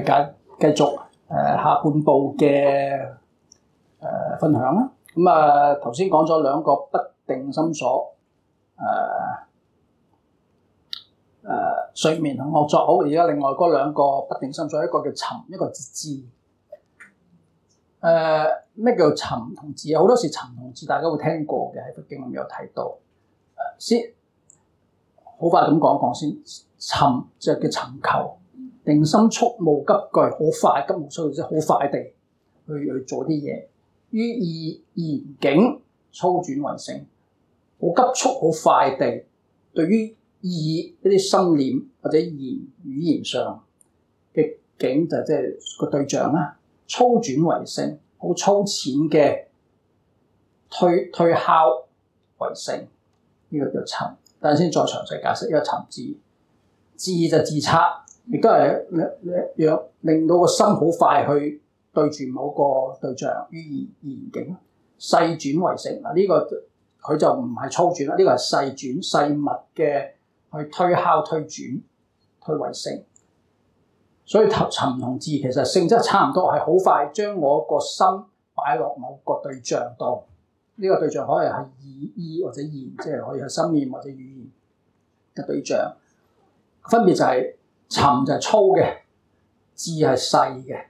哋繼續下半部嘅分享啦。咁啊頭先講咗兩個不定心所，睡眠同惡作好。而家另外嗰兩個不定心所，一個叫尋，一個伺。咩叫尋同伺啊？好多時尋同伺大家會聽過嘅，喺佛經裏面有提到。先好快咁講先，尋就叫尋求，定心速務急句，好快，急無須即係好快地去做啲嘢。於意言境操轉為性，好急速好快地對於意一啲心念或者語言上嘅境就即係個對象啦，操轉為性，好粗淺嘅推敲為性，呢個叫尋。等陣先再詳細解釋。一個尋伺，伺就自測，亦都係讓令到個心好快去對住某個對象於言境，細轉為性。嗱，呢個佢就唔係粗轉啦，呢個係細轉細密嘅去推敲推轉推為性。所以尋同伺其實性質差唔多，係好快將我個心擺落某個對象度。呢個對象可以係意或者言，即係可以係心念或者語言嘅對象。分別就係尋就係粗嘅，伺係細嘅，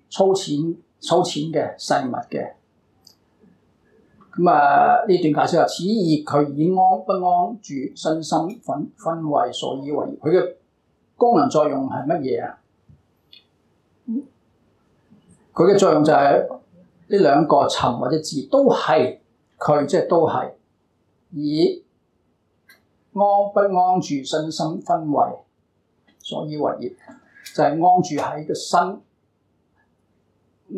粗淺嘅，細密嘅。咁啊呢段解釋話：此意佢以安不安住身心分位所以為。佢嘅功能作用係乜嘢啊？佢嘅作用就係呢兩個尋或者伺都係佢，即係都係以安不安住身心分位所以為業，就係安住喺個身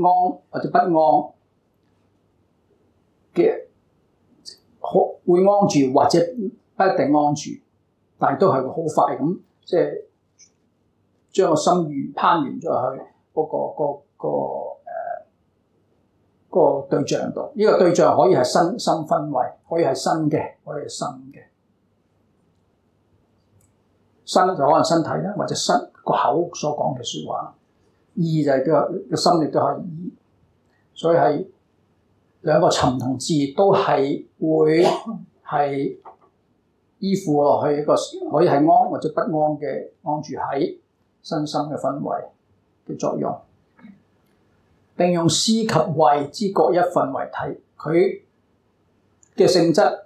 安或者不安嘅，會安住或者不一定安住，但係都係會好快咁，即係將個心攀緣咗去嗰個對象度。呢個對象可以係身心分位，可以係身嘅，可以係心嘅。身就可能身體啦，或者身個口所講嘅説話。意就係個心亦都係意，所以係兩個尋同伺都係會係依附落去一個可以係安或者不安嘅安住喺身心嘅分位嘅作用。並用思及慧之各一分為體，佢嘅性質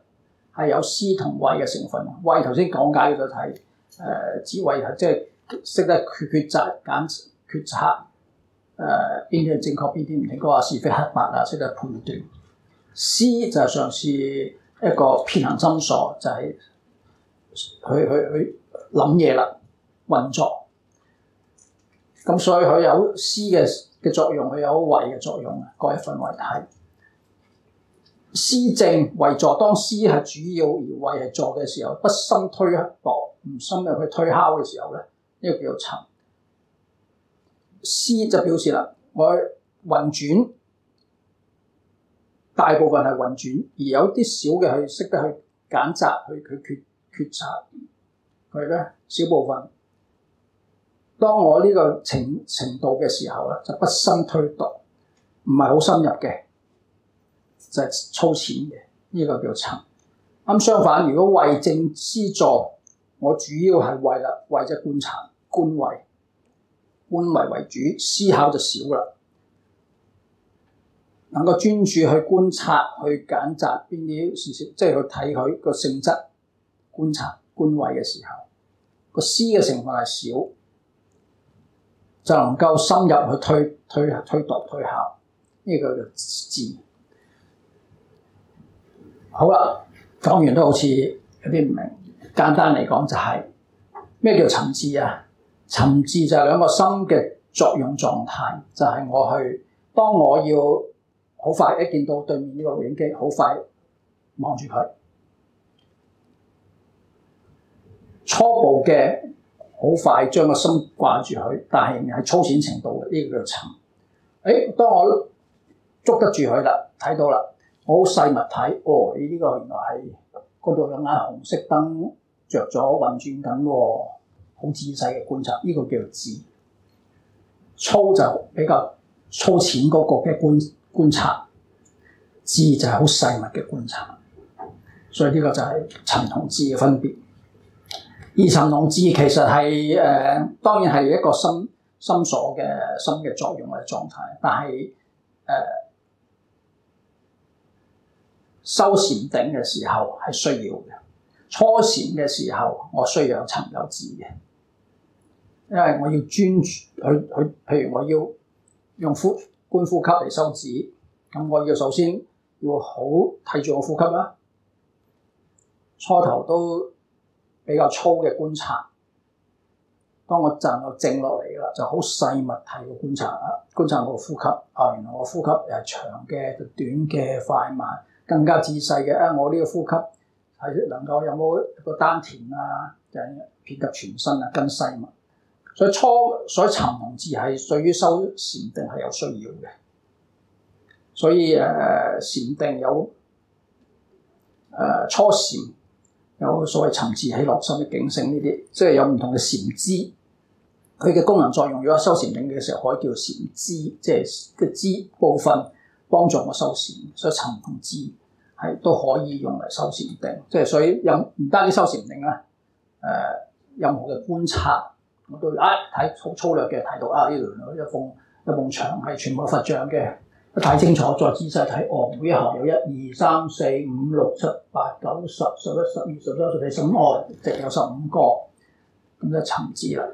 係有思同慧嘅成分。慧頭先講解咗睇，智慧係即係識得抉擇決策，邊啲係正確，邊啲唔應該啊，是非黑白啊，識得判斷。思就係嘗試一個遍行心所，就係去諗嘢啦，運作。咁所以佢有思嘅作用，佢有慧嘅作用，各一分為體。思正為助，當思係主要而慧係助嘅時候，不深推度，唔深入去推敲嘅時候咧，呢個叫做尋。思就表示啦，我運轉大部分係運轉，而有啲小嘅去識得去揀擇，去決策佢咧小部分。當我呢個程度嘅時候咧，就不深推度，唔係好深入嘅，就係粗淺嘅，呢個叫尋。咁相反，如果慧正思助，我主要係為咗觀察觀慧為主，思考就少啦。能夠專注去觀察、去揀擇邊啲事情，即係去睇佢個性質，觀察觀慧嘅時候，個思嘅成分係少。就能夠深入去推度推敲，呢個叫伺。好啦，講完都好似有啲唔明。簡單嚟講就係咩叫尋伺啊？尋伺就係兩個心嘅作用狀態，就係我去當我要好快一見到對面呢個錄影機，好快望住佢，初步嘅。好快將個心掛住佢，但係係粗淺程度嘅，呢個叫尋。當我捉得住佢啦，睇到啦，我好細密睇，你呢個原來係嗰度有眼紅色燈着咗運轉緊喎，好仔細嘅觀察，呢個叫做伺。粗就比較粗淺嗰個嘅觀察，智就係好細密嘅觀察。所以呢個就係沉同智嘅分別。而沉同智其實係當然係一個心所嘅心嘅作用或者狀態，但係修禪定嘅時候係需要嘅。初禪嘅時候，我需要有沉有智嘅，因為我要專注譬如我要用觀呼吸嚟修止，咁我要首先要好睇住我呼吸啦。初頭都比較粗嘅觀察，當我站到靜落嚟啦，就好細密睇個觀察啦，觀察我呼吸。原來我呼吸又係長嘅、短嘅、快慢，更加仔細嘅。我呢個呼吸係能夠有冇一個丹田啊，就係遍及全身啊，更細密。所以沉同智係對於修禪定係有需要嘅。所以禪定有初禪。有所謂沉智起落心嘅警醒呢啲，即係有唔同嘅禪支，佢嘅功能作用。如果修禪定嘅時候，可以叫禪支，即係嘅支部分幫助我修禪。所以沉同智係都可以用嚟修禪定。即係所以唔單止修禪定啦，任何嘅觀察我都睇粗略嘅睇到呢度一埲牆係全部佛像嘅。睇清楚，再仔細睇，每一行有1、2、3、4、5、6、7、8、9、10、11、12、13、14、15，直有15個，咁就沉智啦。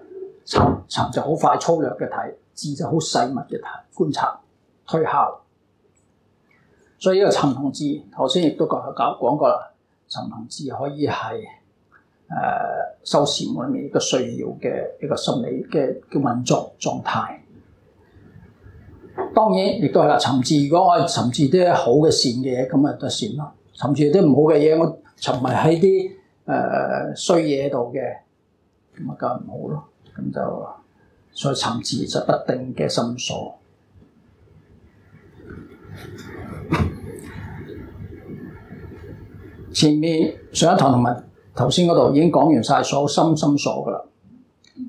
沉就好快粗略嘅睇，智就好細密嘅睇觀察推敲。所以呢個沉同智，頭先亦都講過啦，沉同智可以係修禪裏面一個需要嘅一個心理嘅運作狀態。當然，亦都係啦。沉智，如果我係沉智啲好嘅善嘅嘢，咁咪得善咯。沉智啲唔好嘅嘢，我沉迷喺啲衰嘢度嘅，咁啊梗係唔好咯。咁就所以沉智就不定嘅心所。前面上一堂同埋頭先嗰度已經講完晒所有心所噶啦，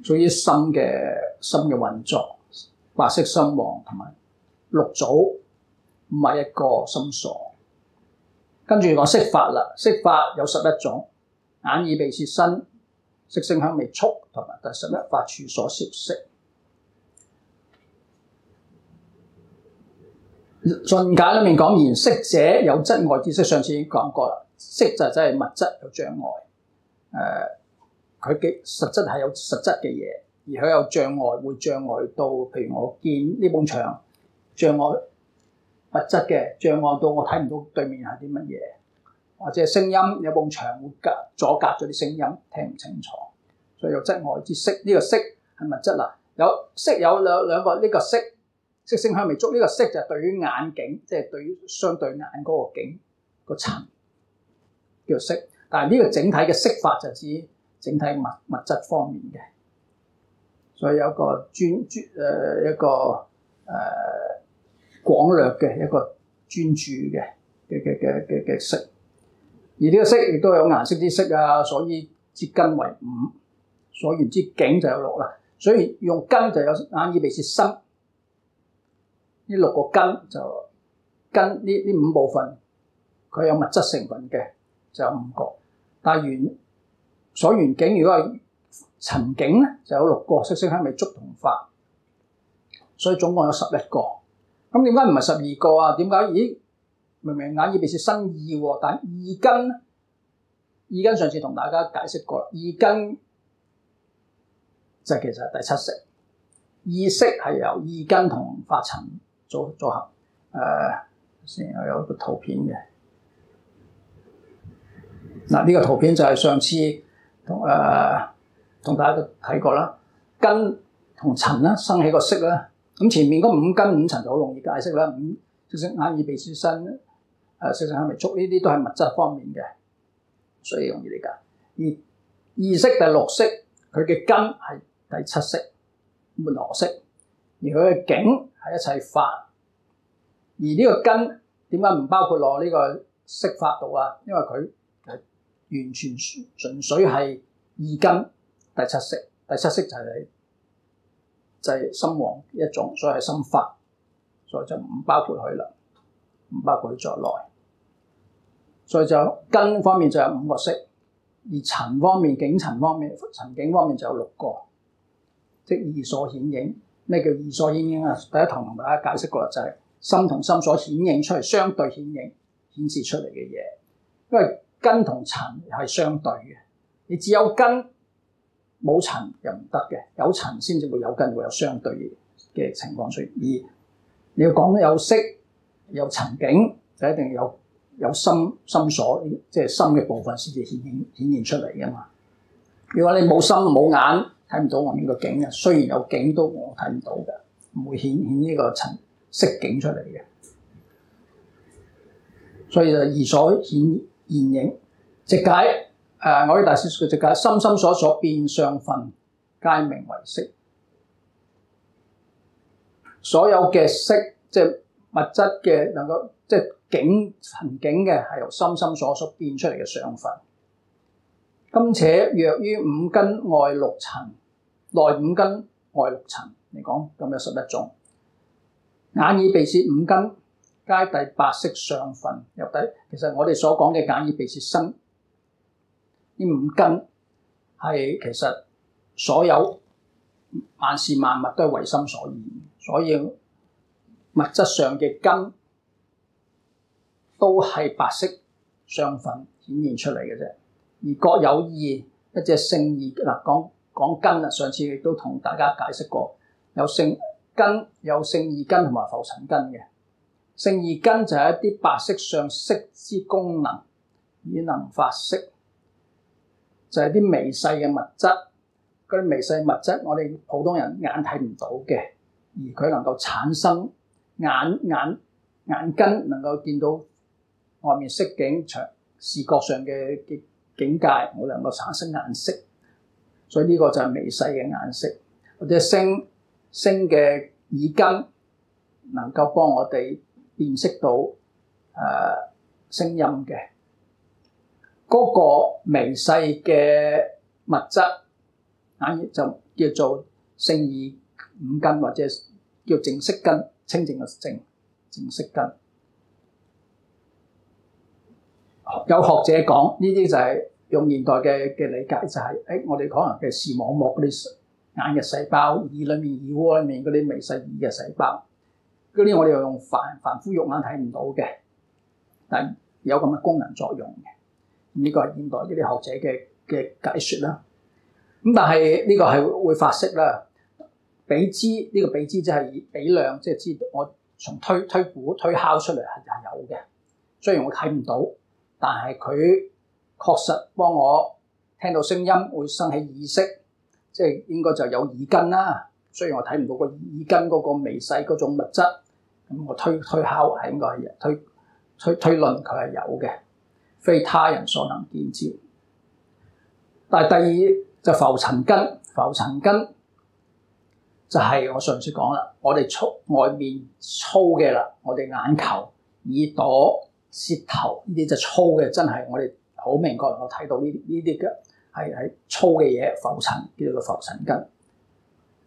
屬於心嘅運作，白色心王同埋六組唔係一個心所。跟住講色法啦，色法有11種，眼耳鼻舌身，色聲香味觸同埋第11法處所攝識。進解裏面講言色者有質礙之色，上次已經講過啦。色就真係物質有障礙，佢嘅實質係有實質嘅嘢，而佢有障礙，會障礙到，譬如我見呢埲牆，障礙物質嘅，障礙到我睇唔到對面係啲乜嘢，或者聲音有埲牆會阻隔咗啲聲音，聽唔清楚，所以有質礙之色。呢個色係物質啦，有色有兩個，呢個色色聲香味觸，呢個色就係對於眼境，即係對於相對眼嗰個境個層叫色，但係呢個整體嘅色法就指整體物質方面嘅，所以有一個廣略嘅一個專注嘅色，而呢個色亦都有顏色之色啊，所以之根為5，所緣之境就有6啦。所以用根就有眼耳鼻舌身，呢6個根就根呢5部分，佢有物質成分嘅就有5個，但係所緣境如果係塵境咧，就有6個，色聲香味觸同法，所以總共有11個。咁點解唔係12個啊？點解？咦，明明眼耳鼻舌身意喎，但意根上次同大家解釋過啦，意根就其實係第7識，意識係由意根同法塵組合。先有一個圖片嘅，嗱呢個圖片就係上次同大家都睇過啦，根同塵啦，生起個色啦。咁前面嗰5根5塵就好容易解釋啦，色聲眼耳鼻舌身，色聲香味觸呢啲都係物質方面嘅，所以容易理解。而意識第6識，佢嘅根係第7識門羅識，而佢嘅境係一切法。而呢個根點解唔包括落呢個色法度啊？因為佢係完全純粹係意根第7識，第7識就係係心王一種，所以係心法，所以就唔包括佢啦，唔包括佢在內。所以就根方面就有5個色，而塵方面、境塵方面、塵境方面就有6個，即異所顯影。咩叫異所顯影啊？第一堂同大家解釋過啦，就係心同心所顯影出嚟，相對顯影顯示出嚟嘅嘢。因為根同塵係相對嘅，你只有根冇塵又唔得嘅，有塵先至會有根，會有相對嘅情況出現。而你要講有色有塵境，就一定有心所，即係心嘅部分先至顯現出嚟嘅嘛。如果你冇心冇眼，睇唔到外面個境嘅，雖然有境都我睇唔到嘅，唔會顯呢個塵色境出嚟嘅。所以就異所顯影，直解我啲大師嘅直解，心所變相分，皆名為色。所有嘅色，即係物質嘅能夠，即係境塵境嘅，係由心所變出嚟嘅相分。今且若於5根外6塵，內5根外6塵嚟講，咁有11種。眼耳鼻舌5根，皆第8識相分。其實我哋所講嘅眼耳鼻舌身呢5根係其實所有萬事萬物都係唯心所現，所以物質上嘅根都係8識相分顯現出嚟嘅啫。而各有異，一隻聖義嗱，講根啊，上次亦都同大家解釋過，有聖根、有聖義根同埋浮塵根嘅。聖義根就係一啲8識上色之功能，以能發色，就係啲微細嘅物質。嗰啲微細物質，我哋普通人眼睇唔到嘅，而佢能夠產生眼根能夠見到外面色境，視覺上嘅境界，我能夠產生顏色，所以呢個就係微細嘅顏色。或者聲嘅耳根能夠幫我哋辨識到聲音嘅嗰個微細嘅物質，就叫做聖義5根，或者叫淨色根，清淨嘅淨色根。有學者講呢啲就係用現代嘅理解，就係我哋可能嘅視網膜嗰啲眼嘅細胞，耳裏面耳窩裏面嗰啲微細耳嘅細胞，嗰啲我哋又用凡夫肉眼睇唔到嘅，但係有咁嘅功能作用嘅。呢個係現代呢啲學者嘅解說啦。咁但係呢個係會發色啦。比知呢個比知即係比量，即係知道我從推估推敲出嚟係有嘅。雖然我睇唔到，但係佢確實幫我聽到聲音會生起意識，即係應該就有耳根啦。雖然我睇唔到個耳根嗰個微細嗰種物質，咁我推敲係應該係推論佢係有嘅，非他人所能見之。但係第二就浮塵根，浮塵根就係我上次講啦，我哋外面粗嘅啦，我哋眼球、耳朵、舌頭呢啲就粗嘅，真係我哋好明確能夠睇到呢啲嘅係粗嘅嘢，浮塵叫做浮塵根，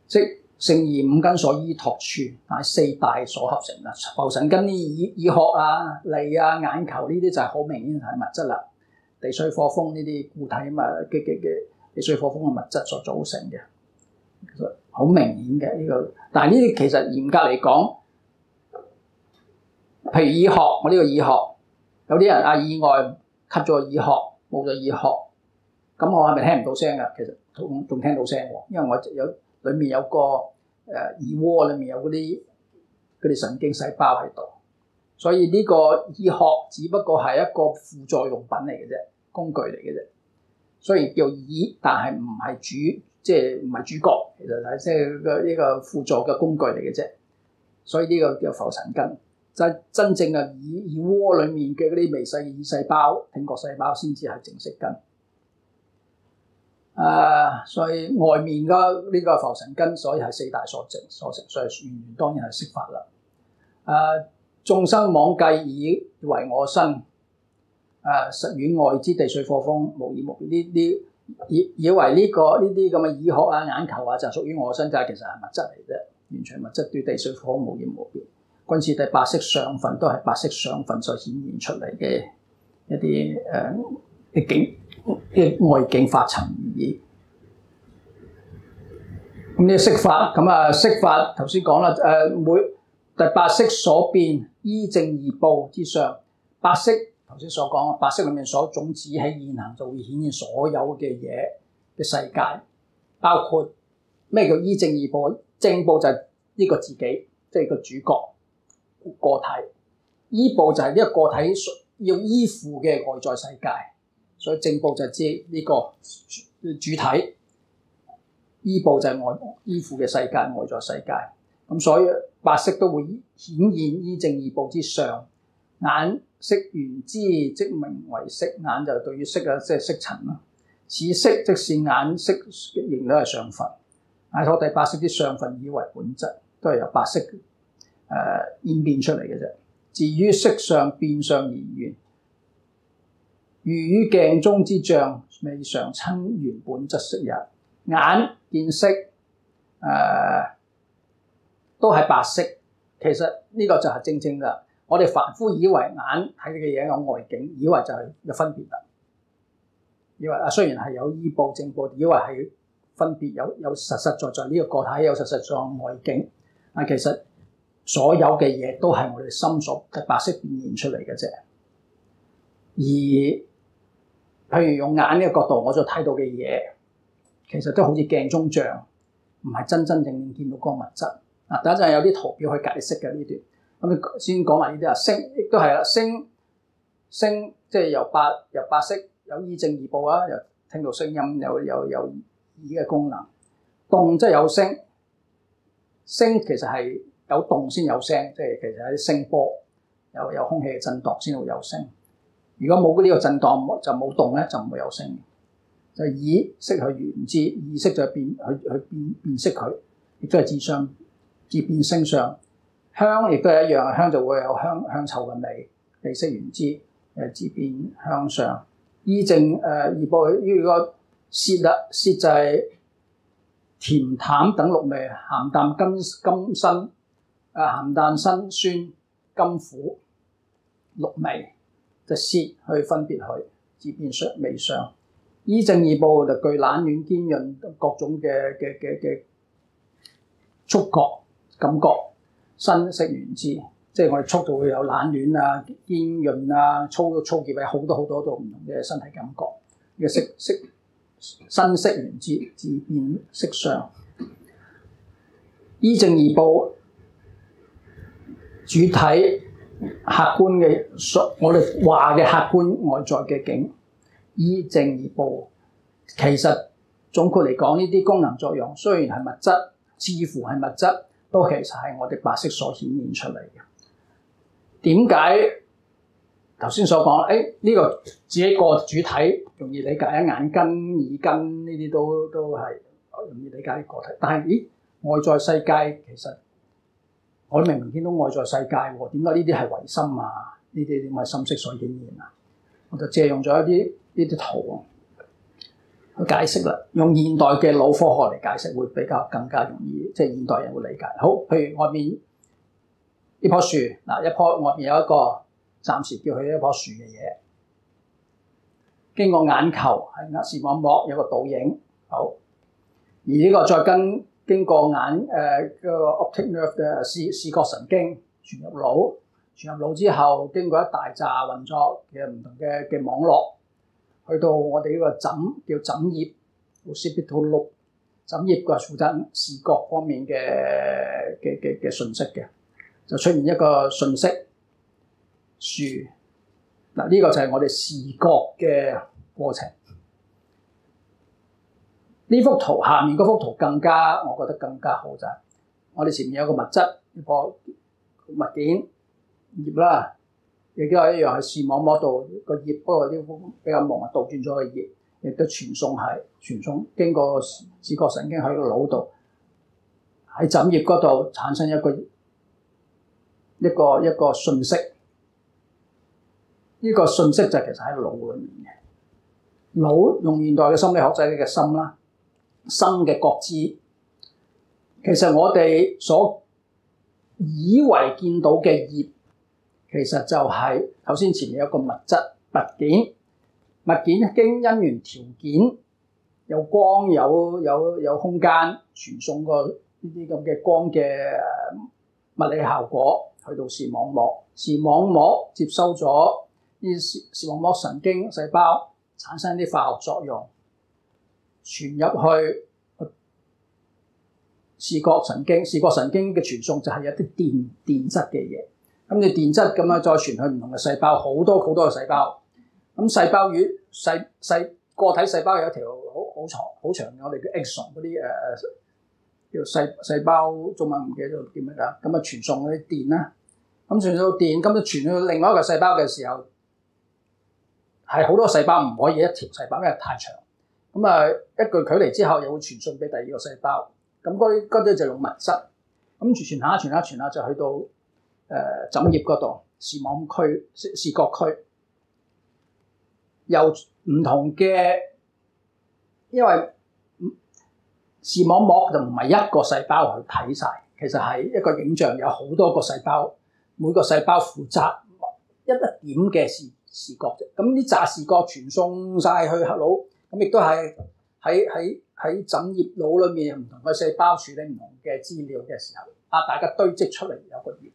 即聖義5根所依託處，但係4大所合成啦。浮塵根啲耳殼啊、脷啊、眼球呢啲就係好明顯係物質啦，地水火風呢啲固體嘅地水火風嘅物質所組成嘅，其實好明顯嘅呢個。但係呢啲其實嚴格嚟講，譬如耳殼，我呢個耳殼，有啲人意外 cut 咗個耳殼，冇咗耳殼，咁我係咪聽唔到聲㗎？其實仲聽到聲喎，因為我裏面有個耳窩，裏面有嗰啲神經細胞喺度，所以呢個耳殼只不過係一個輔助用品嚟嘅啫，工具嚟嘅啫。雖然叫耳，但係唔係主，即係唔係主角，其實係即係呢個輔助嘅工具嚟嘅啫。所以呢個叫浮塵根，就係真正嘅耳窩裏面嘅嗰啲微細耳細胞、聽覺細胞先至係淨色根。所以外面嘅呢個浮塵根，所以係4大所成，所以緣當然係色法啦。眾生妄計以為我身，實遠外之地水火風無二無別，呢以為呢啲咁嘅耳殼啊、眼球啊就屬於我身體，其實係物質嚟啫，完全物質，對地水火無異無別。君子第白色相分都係白色相分所顯現出嚟嘅一啲外境法塵而已。咁呢色法，咁啊色法頭先講啦，第八色所變，依正而報之上。八色頭先所講，八色裡面所種子喺現行就會顯現所有嘅嘢嘅世界，包括咩叫依正而報？正報就係呢個自己，即係個主角個體；依報就係呢個個體要依附嘅外在世界。所以正報就係指呢個主體，依報就係依附嘅世界，外在世界。咁所以八色都會顯現依正而報之上。眼色緣知，即名為色。眼就對於色啊，即係色塵啦。此色即是眼色形都係相分。眼所第八色之相分以為本質，都係由八色演變出嚟嘅啫。至於色相變相而緣，如於鏡中之像，未嘗親緣本質色也。眼見色都係白色，其實呢個就係正正啦。我哋凡夫以為眼睇嘅嘢有外境，以為就係有分別啦。以為雖然係有依報正報，以為係分別有實實在在呢個個體有實實在外境，但其實所有嘅嘢都係我哋心所嘅白色變現出嚟嘅啫。而譬如用眼呢個角度，我所睇到嘅嘢，其實都好似鏡中像，唔係真真正正見到嗰個物質。嗱，等一陣有啲圖表去解釋嘅呢段。咁先講埋呢啲啊，聲亦都係啦，聲即係由八色有依正而報啦，又聽到聲音有耳嘅功能。動即係有聲，聲其實係有動先有聲，即係其實係啲聲波，有空氣嘅震盪先會有聲。如果冇呢個震盪就冇動咧，就唔會有聲。就耳識去緣知，意識就辨識佢，亦都係自相自變聲相。香亦都係一樣，香就會有香臭嘅味，地識緣知，自變香相。依正而報，呢個舌啦，舌就係甜淡等六味，鹹淡甘辛，鹹淡辛酸甘苦六味，就舌去分別佢，自變味相。依正而報就具冷暖堅韌各種嘅觸覺感覺。身識緣知，即係我哋觸到會有冷暖啊、堅韌啊、粗潔啊，好多度唔同嘅身體感覺。呢個身識緣知，自變色相。依正而報，主體客觀嘅我哋話嘅客觀外在嘅境，依正而報。其實總括嚟講，呢啲功能作用雖然係物質，似乎係物質，都其實係我哋白色所顯現出嚟嘅。點解頭先所講？呢個自己個主體容易理解，眼根、耳根呢啲都係容易理解個體。但係外在世界其實我明明見到外在世界喎，點解呢啲係唯心啊？呢啲點解心識所顯現啊？我就借用咗一啲呢啲圖去解釋啦，用現代嘅腦科學嚟解釋會比較更加容易，即係現代人會理解。好，譬如外面呢棵樹，嗱，一棵外面有一個暫時叫佢一棵樹嘅嘢，經過眼球係視網膜有個倒影，好，而呢個再經過眼個 optic nerve 嘅視覺神經傳入腦之後，經過一大紮運作嘅唔同嘅網絡。去到我哋呢個叫枕葉 occipital lobe， 枕葉個係負責視覺方面嘅訊息嘅，就出現一個訊息樹。嗱，呢個就係我哋視覺嘅過程。呢幅圖下面嗰幅圖更加，我覺得更加好就係我哋前面有個物質，一個物件葉啦。亦都係一樣，係視網膜度個葉，不過呢幅比較忙，倒轉咗個葉，亦都傳送經過視覺神經喺個腦度，喺枕葉嗰度產生一個訊息。呢個訊息就其實喺腦裏面嘅。腦用現代嘅心理學者嘅心啦，生嘅覺知，其實我哋所以為見到嘅業，其實就係頭先前面有個物質物件，物件經因緣條件，有光有空間傳送個呢啲咁嘅光嘅物理效果去到視網膜，視網膜接收咗呢視網膜神經細胞產生啲化學作用，傳入去視覺神經，視覺神經嘅傳送就係有啲電質嘅嘢，咁你電質咁樣再傳去唔同嘅細胞，好多嘅細胞，咁細胞與細個體細胞有一條好長嘅，我哋叫 axon 嗰啲叫細胞，中文唔記得咗叫乜啦，咁啊傳送嗰啲電啦，咁傳到電，咁就傳去另外一個細胞嘅時候，係好多細胞，唔可以一條細胞，因為太長，咁啊一個距離之後又會傳送俾第二個細胞。咁嗰啲就用物質，咁傳下就去到枕葉嗰度視網區、視覺區，由唔同嘅，因為視網膜就唔係一個細胞去睇晒，其實係一個影像有好多個細胞，每個細胞負責一點嘅視覺啫。咁呢紮視覺傳送晒去腦，咁亦都係喺枕葉腦裏面唔同嘅細胞處理唔同嘅資料嘅時候，大家堆積出嚟有個業，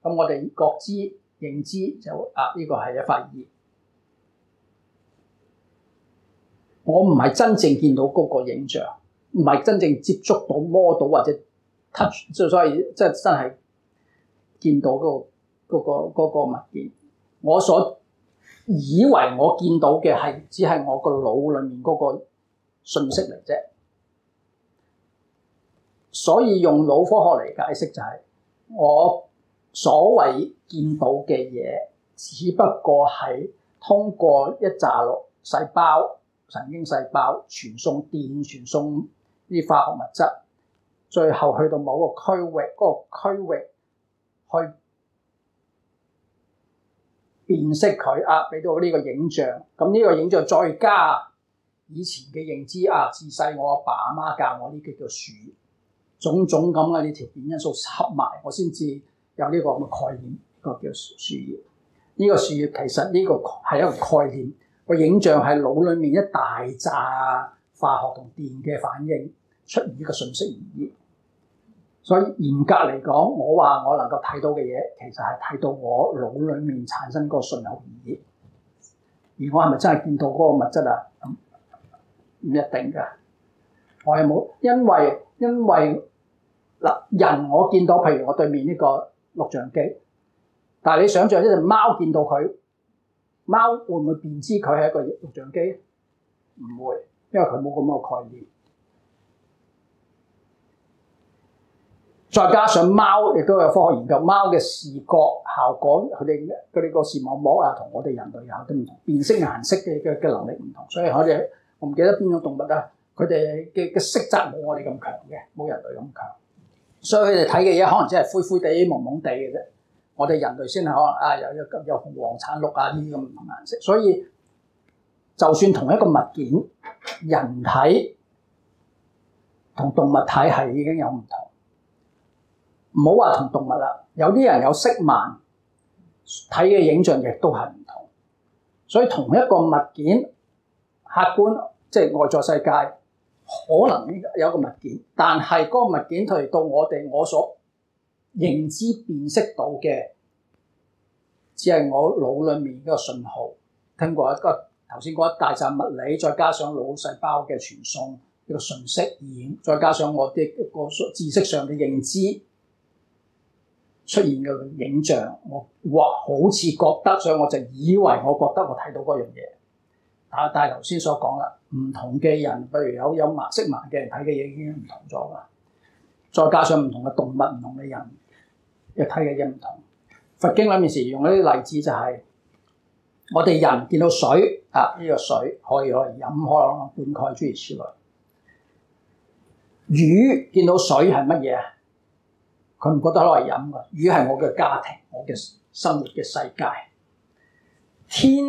咁我哋覺知認知就呢個係一塊業。我唔係真正見到嗰個影像，唔係真正接觸到摸到或者 touch， 所以即係真係見到嗰個物件。我所以為我見到嘅係只係我個腦裏面嗰個信息嚟啫，所以用腦科學嚟解釋就係我所謂見到嘅嘢，只不過係通過一紮細胞、神經細胞傳送電、傳送啲化學物質，最後去到某個區域，嗰個區域去辨識佢俾到呢個影像，咁呢個影像再加以前嘅認知自細我阿爸阿媽教我呢啲叫樹葉，種種咁嘅啲條件因素合埋，我先至有呢個咁嘅概念，呢個叫樹葉。呢個樹葉其實呢個係一個概念，個影像係腦裡面一大紮化學同電嘅反應出現呢個信息而已。所以嚴格嚟講，我話我能夠睇到嘅嘢，其實係睇到我腦裡面產生個信號而已。而我係咪真係見到嗰個物質啊？唔一定㗎，我係冇，因為人我見到，譬如我對面呢個錄像機，但係你想象一隻貓見到佢，貓會唔會辨知佢係一個錄像機？唔會，因為佢冇咁嘅概念。再加上貓亦都有科學研究，貓嘅視覺效果，佢哋個視網膜同我哋人類有啲唔同，辨識顏色嘅能力唔同，所以我唔記得邊種動物佢哋嘅色澤冇我哋咁強嘅，冇人類咁強，所以佢哋睇嘅嘢可能只係灰灰地、蒙蒙地嘅啫。我哋人類先係可能有紅黃橙綠呢啲咁唔同顏色。所以就算同一個物件，人體同動物體係已經有唔同。唔好話同動物啦，有啲人有色盲，睇嘅影像亦都係唔同。所以同一個物件，客觀即係外在世界，可能有一個物件，但係嗰個物件嚟到我所認知辨識到嘅，只係我腦裡面嗰個信號。聽過一個頭先嗰一大紮物理，再加上腦細胞嘅傳送呢個信息，再加上我哋個知識上嘅認知。出現嘅影像，我好似覺得，所以我就以為我覺得我睇到嗰樣嘢。但係頭先所講啦，唔同嘅人，譬如有色盲嘅人睇嘅嘢已經唔同咗啦。再加上唔同嘅動物、唔同嘅人，睇嘅嘢唔同。佛經裏面時用一啲例子就係、我哋人見到水呢個水可以攞嚟飲，可能灌溉諸如此類。魚見到水係乜嘢啊？佢唔覺得攞嚟飲㗎，魚係我嘅家庭，我嘅生活嘅世界。天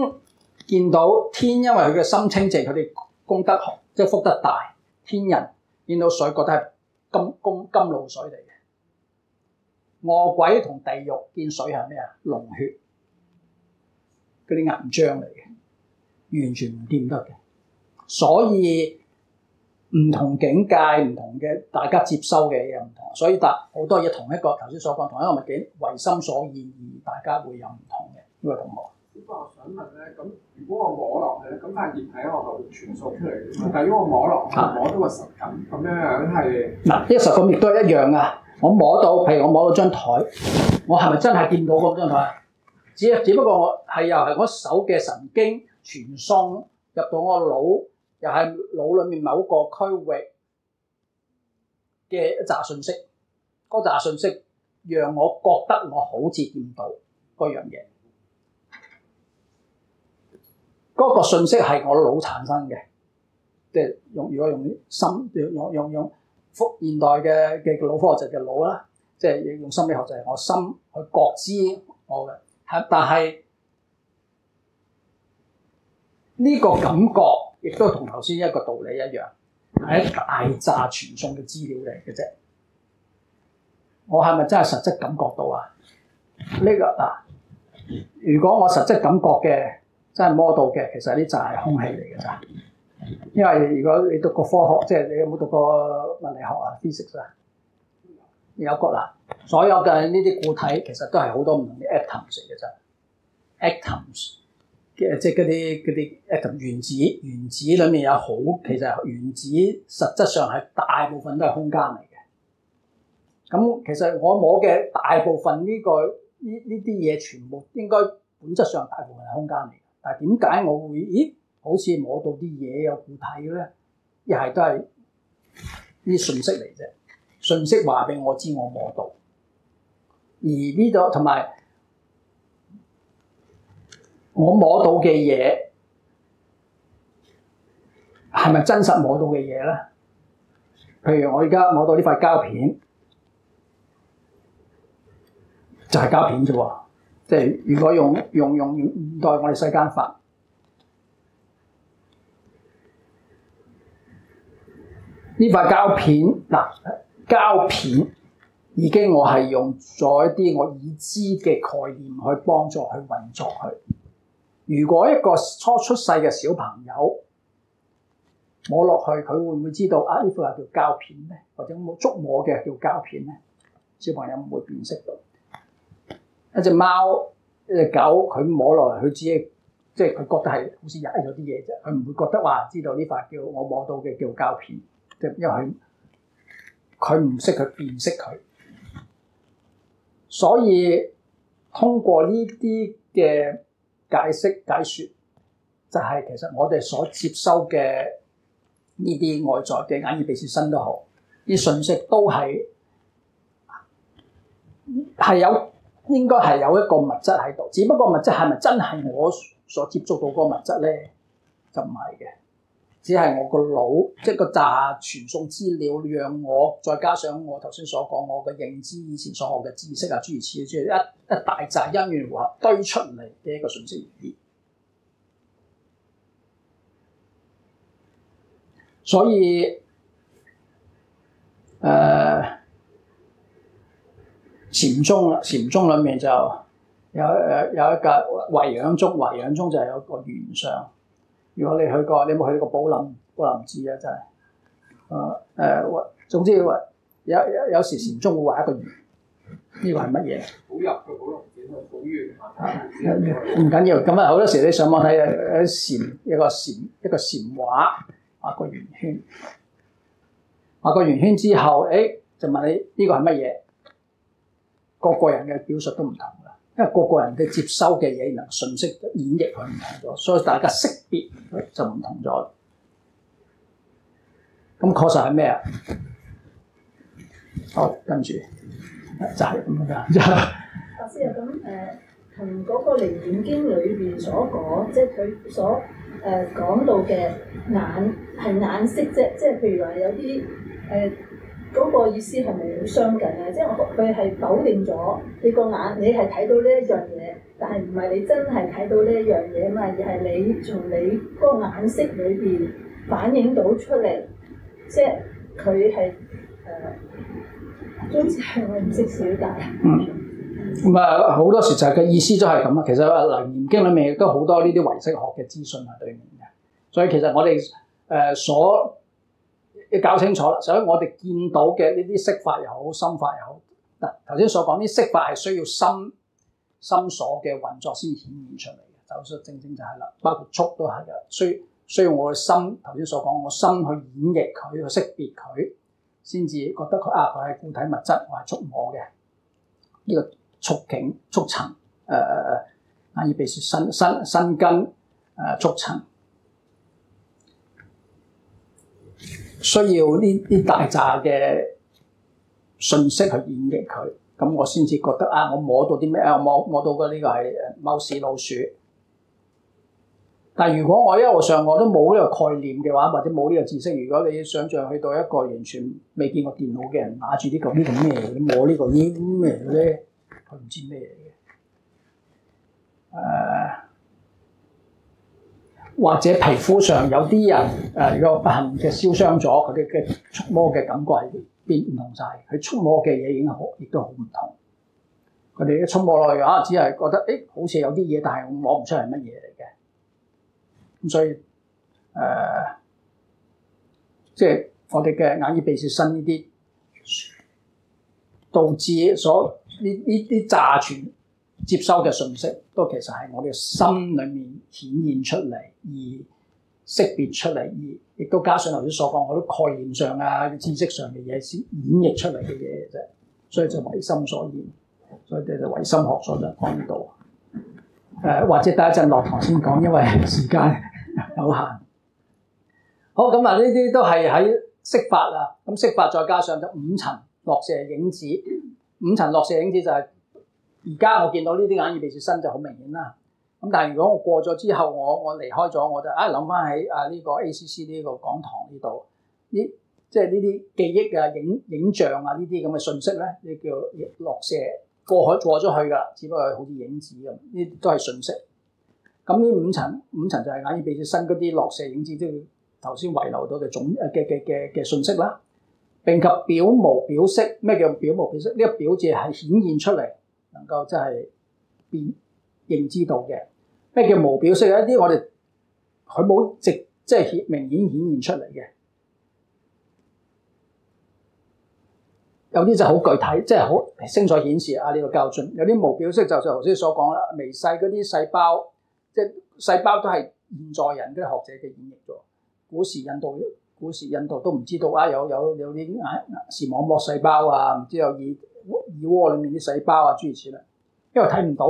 見到天，因為佢嘅心清淨，佢哋功德即係福德大。天人見到水覺得係甘露水嚟嘅。餓鬼同地獄見水係咩啊？龍血，嗰啲銀漿嚟嘅，完全唔掂得嘅。所以唔同境界、唔同嘅大家接收嘅嘢唔同，所以好多嘢同一個頭先所講同一個物件唯心所現，而大家會有唔同嘅呢個同學。不過我想問咧，咁如果我摸落去咧，咁塊液體喺我度傳送出嚟嘅嘛，但係如果我摸落去，摸到個實感咁樣係嗱，呢個實感亦都係一樣噶。我摸到，譬如我摸到張台，我係咪真係見到嗰張台？只不過我係又係我手嘅神經傳送入到我腦，又係腦裏面某個區域嘅一紮信息，嗰紮信息讓我覺得我好似見到嗰樣嘢。嗰個信息係我腦產生嘅，即係如果用心用現代嘅腦科學就係腦啦，即係用心理學就係我心去覺知我嘅，但係呢個感覺亦都同頭先一個道理一樣，係一大紮傳送嘅資料嚟嘅啫。我係咪真係實質感覺到啊？呢個嗱，如果我實質感覺嘅真係摸到嘅，其實呢就係空氣嚟嘅咋。因為如果你讀過科學，即係你有冇讀過物理學啊 physics 啊？有個啦，所有嘅呢啲固體其實都係好多唔同嘅 atoms 嚟嘅啫。atoms 嘅即係嗰啲 atom 原子裡面有其實原子實質上係大部分都係空間嚟嘅。咁其實我摸嘅大部分呢啲嘢全部應該本質上大部分係空間嚟嘅。但係點解我會好似摸到啲嘢有固體嘅咧？一係都係啲信息嚟啫，信息話俾我知我摸到。而呢度同埋我摸到嘅嘢係咪真實摸到嘅嘢咧？譬如我而家摸到呢塊膠片，就係膠片啫喎。即係如果用現代我哋世間法，呢塊膠片膠片已經我係用咗一啲我已知嘅概念去幫助去運作佢。如果一個初出世嘅小朋友摸落去，佢會唔會知道啊？呢塊係叫膠片咧，或者冇觸摸嘅叫膠片咧？小朋友唔會辨識到。一隻貓、一隻狗，佢摸落嚟，佢只係即係佢覺得係好似踩咗啲嘢啫，佢唔會覺得話知道呢塊叫我摸到嘅叫膠片，即係因為佢唔識去辨識佢。所以通過呢啲嘅解釋解說，就係其實我哋所接收嘅呢啲外在嘅眼耳鼻舌身都好，啲信息都係有應該係有一個物質喺度，只不過物質係咪真係我所接觸到嗰個物質咧？就唔係嘅，只係我個腦即係個紮傳送資料，讓我再加上我頭先所講我嘅認知以前所學嘅知識啊，諸如此類，一大紮因緣和合堆出嚟嘅一個信息而已。所以禪宗裏面就有一個維養宗，維養宗就係有個圓相。如果你去過，你有冇去過寶林寺啊？真係總之有時禪宗會畫一個圓，呢個係乜嘢？好入嘅寶林寺好圓，唔緊要。咁啊，好多時你上網睇一個禪畫畫個圓圈，畫個圓圈之後，就問你呢個係乜嘢？個人嘅表述都唔同㗎，因為個人嘅接收嘅嘢能信息演繹佢唔同咗，所以大家識別就唔同咗。咁確實係咩啊？好，跟住就係咁樣。老師啊，咁同嗰個《楞嚴經》裏邊所講，即係佢所講到嘅眼係眼識啫，即係譬如話有啲嗰個意思係咪好相近啊？即係佢係否定咗你個眼，你係睇到呢一樣嘢，但係唔係你真係睇到呢一樣嘢嘛，而係你從你嗰個眼色裏邊反映到出嚟，即係佢係總之係我唔識表達。咁啊，好多時就係嘅意思都係咁啊。其實《楞嚴經》裏面亦都好多呢啲唯識學嘅資訊喺裏面嘅，所以其實我哋所要搞清楚啦。所以我哋見到嘅呢啲色法又好，心法又好，嗱頭先所講啲色法係需要心所嘅運作先顯現出嚟嘅，就正正就係啦。包括觸都係嘅，需要我嘅心頭先所講，我心去演繹佢，去識別佢，先至覺得佢係固體物質，我係觸摸嘅呢個。觸境、觸塵，眼耳鼻舌身根，觸塵，需要呢啲大扎嘅信息去演繹佢，咁我先至覺得我摸到啲咩？我摸到嘅呢個係貓屎老鼠。但係如果我一路上我都冇呢個概念嘅話，或者冇呢個知識，如果你想像去到一個完全未見過電腦嘅人，拿住呢個咩？你摸呢個呢咩咧？佢唔知咩嘅，或者皮膚上有啲人如果不幸嘅燒傷咗，佢哋嘅觸摸嘅感覺係變唔同晒，佢觸摸嘅嘢亦都好唔同。佢哋一觸摸落去只係覺得好似有啲嘢，但係我摸唔出係乜嘢嚟嘅。咁所以即係我哋嘅眼耳鼻舌身呢啲，導致所呢啲詐傳接收嘅信息，都其實係我哋心裏面顯現出嚟，而識別出嚟，而亦都加上頭先所講好多概念上知識上嘅嘢先演繹出嚟嘅嘢啫。所以就唯心所現，所以就唯心學所就講呢度。或者第一陣落堂先講，因為時間有限。好，咁呢啲都係喺色法啦。咁色法再加上就五塵落射影子。五塵落射影子就係而家我見到呢啲眼耳鼻舌身就好明顯啦。咁但係如果我過咗之後，我離開咗，我就諗翻喺呢個 ACC 呢個講堂呢度，即係呢啲記憶影像呢啲咁嘅信息咧，呢叫落射過咗去㗎啦，只不過係好似影子咁，呢啲都係信息。咁呢五塵就係眼耳鼻舌身嗰啲落射影子，即係頭先遺留到嘅嘅信息啦。並及表無表色，咩叫表無表色？呢個表字係顯現出嚟，能夠真係認知到嘅。咩叫無表色？有一啲我哋佢冇即係明顯顯現出嚟嘅，有啲就好具體，即係好清楚顯示呢個教準。有啲無表色就頭先所講啦，微細嗰啲細胞，即係細胞都係現在人啲學者嘅演繹咗。古時印度都唔知道有啲視網膜細胞唔知有耳蝸裏面啲細胞諸如此類，因為睇唔到